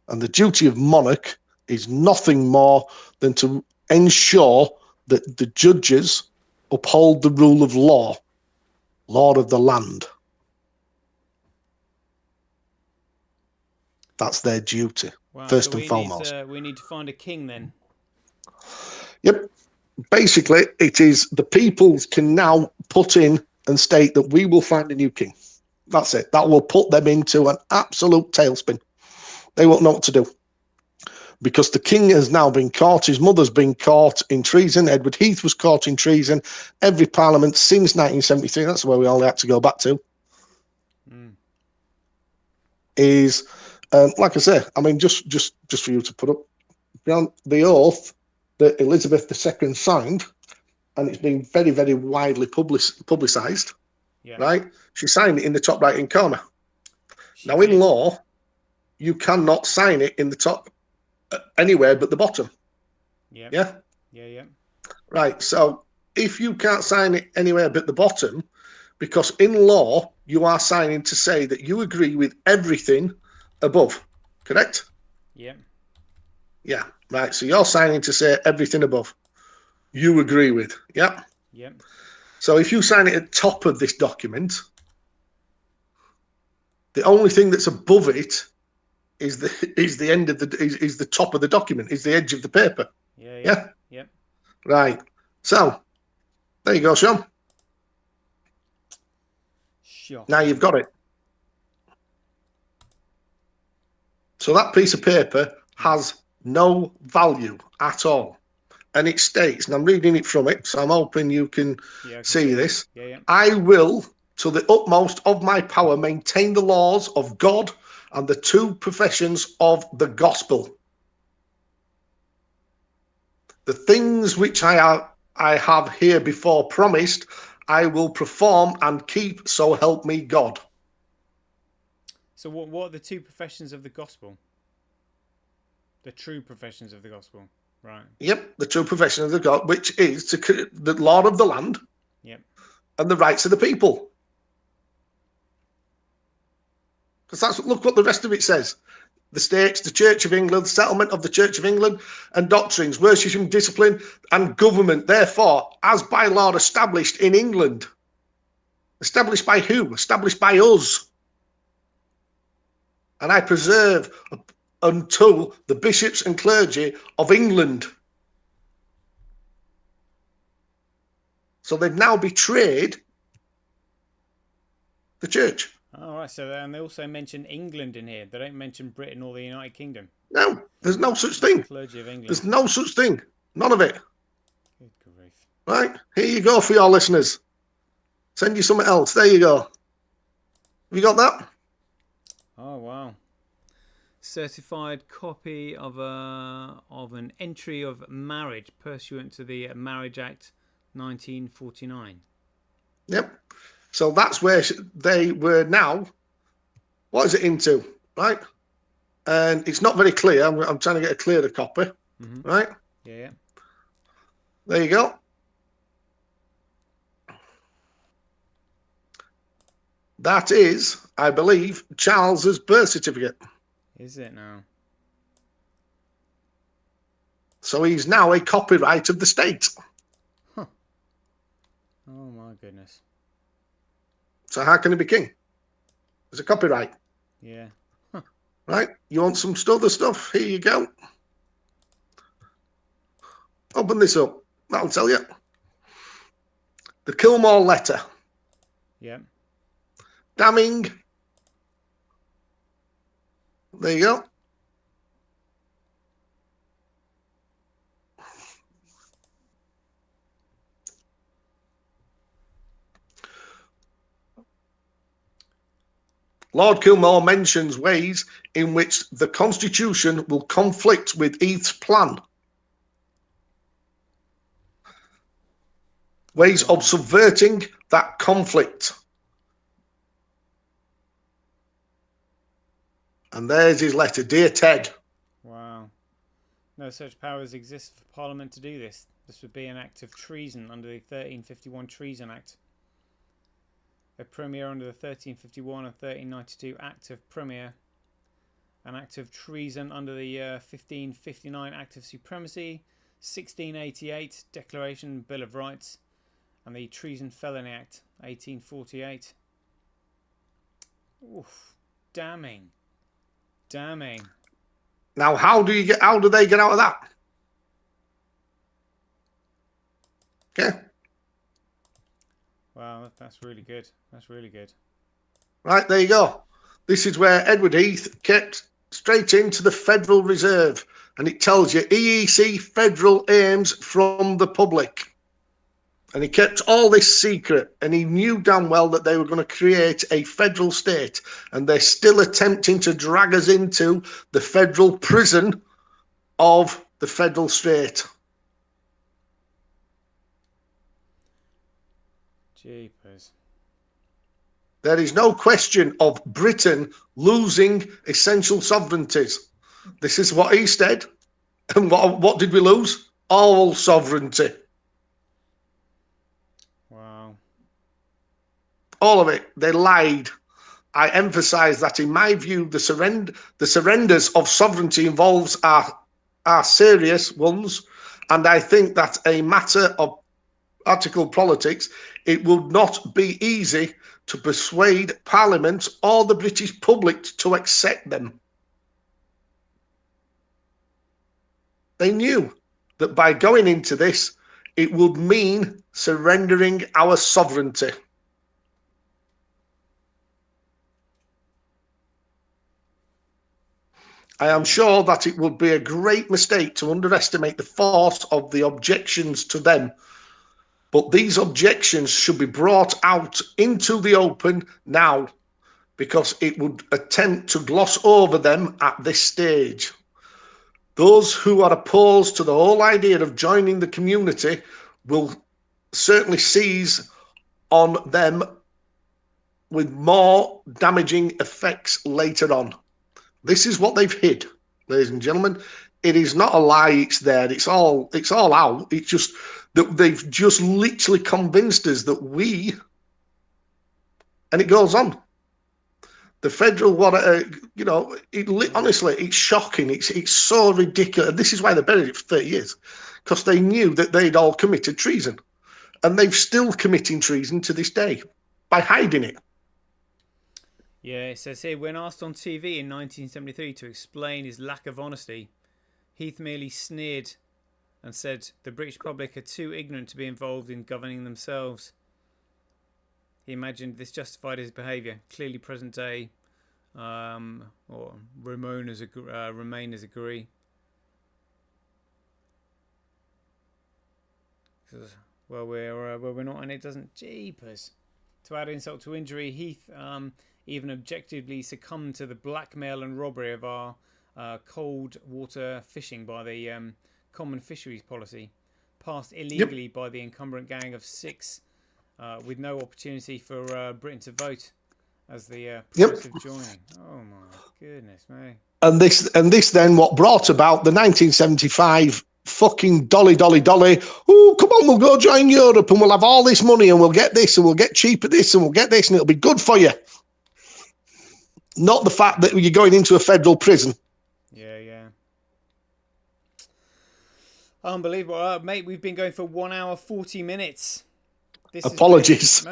And the duty of monarch is nothing more than to ensure that the judges uphold the rule of law of the land. That's their duty, Wow, first so and foremost. we need to find a king then. Yep. Basically, it is the peoples can now put in and state that we will find a new king. That's it. That will put them into an absolute tailspin. They won't know what to do. Because the king has now been caught. His mother's been caught in treason. Edward Heath was caught in treason. Every parliament since 1973, that's where we all have to go back to, is, like I say, I mean, just for you to put up, the oath that Elizabeth II signed, and it's been very, very widely publicised, right? She signed it in the top right-hand corner. In law, you cannot sign it in the top anywhere but the bottom. Yeah. Right. So if you can't sign it anywhere but the bottom, because in law you are signing to say that you agree with everything above, correct? Yeah. Right. So you're signing to say everything above you agree with. Yeah. So if you sign it at the top of this document, the only thing that's above it is the end of the top of the document, is the edge of the paper. Yeah. Right. So there you go, Sean. Now you've got it. So that piece of paper has no value at all. And it states, and I'm reading it from it, so I'm hoping you can see this. I will, to the utmost of my power, maintain the laws of God and the two professions of the gospel. The things which I have here before promised, I will perform and keep, so help me God. So what are the two professions of the gospel? The true professions of the gospel, right? Yep, the true profession of the God, which is the law of the land. Yep. And the rights of the people. Because look what the rest of it says. The states, the Church of England, settlement of the Church of England, and doctrines, worship, discipline, and government, therefore, as by law established in England. Established by who? Established by us. And I preserve unto the bishops and clergy of England. So they've now betrayed the church. All right, so and they also mention England in here. They don't mention Britain or the United Kingdom. No, there's no such thing. Clergy of England. There's no such thing. None of it. Good grief. Right, here you go for your listeners. Send you something else. There you go. Have you got that? Oh, wow. certified copy of an entry of marriage pursuant to the Marriage Act 1949. Yep. So that's where they were now. What is it into, right? And it's not very clear. I'm trying to get a clearer copy, right? Yeah. There you go. That is, I believe, Charles's birth certificate. Is it now? So he's now a copyright of the state. Huh. Oh my goodness. So how can he be king? There's a copyright. Yeah. Right? You want some other stuff? Here you go. Open this up. That'll tell you. The Kilmore letter. Yep. Damning. There you go. Lord Kilmore mentions ways in which the Constitution will conflict with Heath's plan. Ways of subverting that conflict. And there's his letter. Dear Ted. Wow. No such powers exist for Parliament to do this. This would be an act of treason under the 1351 Treason Act. A Premier under the 1351 and 1392 Act of Premier. An act of treason under the 1559 Act of Supremacy. 1688 Declaration Bill of Rights. And the Treason Felony Act 1848. Oof. Damning. Damning. Now, how do they get out of that? Okay. Wow, that's really good. That's really good. Right, there you go. This is where Edward Heath kept straight into the Federal Reserve. And it tells you EEC federal aims from the public. And he kept all this secret. And he knew damn well that they were going to create a federal state. And they're still attempting to drag us into the federal prison of the federal state. Jeepers. There is no question of Britain losing essential sovereignties. This is what he said. And what did we lose? All sovereignty. Wow. All of it. They lied. I emphasize that in my view, the surrenders of sovereignty involves are serious ones. And I think that a matter of article politics, it would not be easy to persuade Parliament or the British public to accept them. They knew that by going into this, it would mean surrendering our sovereignty. I am sure that it would be a great mistake to underestimate the force of the objections to them. But these objections should be brought out into the open now, because it would attempt to gloss over them at this stage. Those who are opposed to the whole idea of joining the community will certainly seize on them with more damaging effects later on. This is what they've hid, ladies and gentlemen. It is not a lie. It's there. It's all out. It's just that they've just literally convinced us that we, and it goes on. The federal, honestly, it's shocking. It's so ridiculous. This is why they buried it for 30 years, because they knew that they'd all committed treason, and they've still committing treason to this day by hiding it. Yeah, it says here, when asked on TV in 1973 to explain his lack of honesty, Heath merely sneered and said the British public are too ignorant to be involved in governing themselves. He imagined this justified his behaviour. Clearly present day, or Remainers agree. Well, we're not, and it doesn't. Jeepers. To add insult to injury, Heath even objectively succumb to the blackmail and robbery of our cold water fishing by the common fisheries policy, passed illegally by the incumbent gang of 6, with no opportunity for Britain to vote as the price of joining. Oh my goodness me. And this then what brought about the 1975 fucking dolly. Oh, come on, we'll go join Europe and we'll have all this money and we'll get this and we'll get cheaper this and we'll get this and it'll be good for you. Not the fact that you're going into a federal prison. Yeah. Unbelievable, mate. We've been going for 1 hour 40 minutes. Apologies.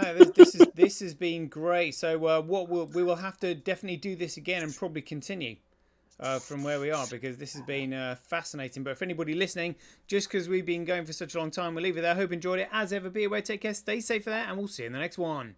This has been great. So we will have to definitely do this again and probably continue from where we are, because this has been fascinating. But for anybody listening, just because we've been going for such a long time, we'll leave it there. I hope you enjoyed it. As ever, be aware, take care, stay safe for that, and we'll see you in the next one.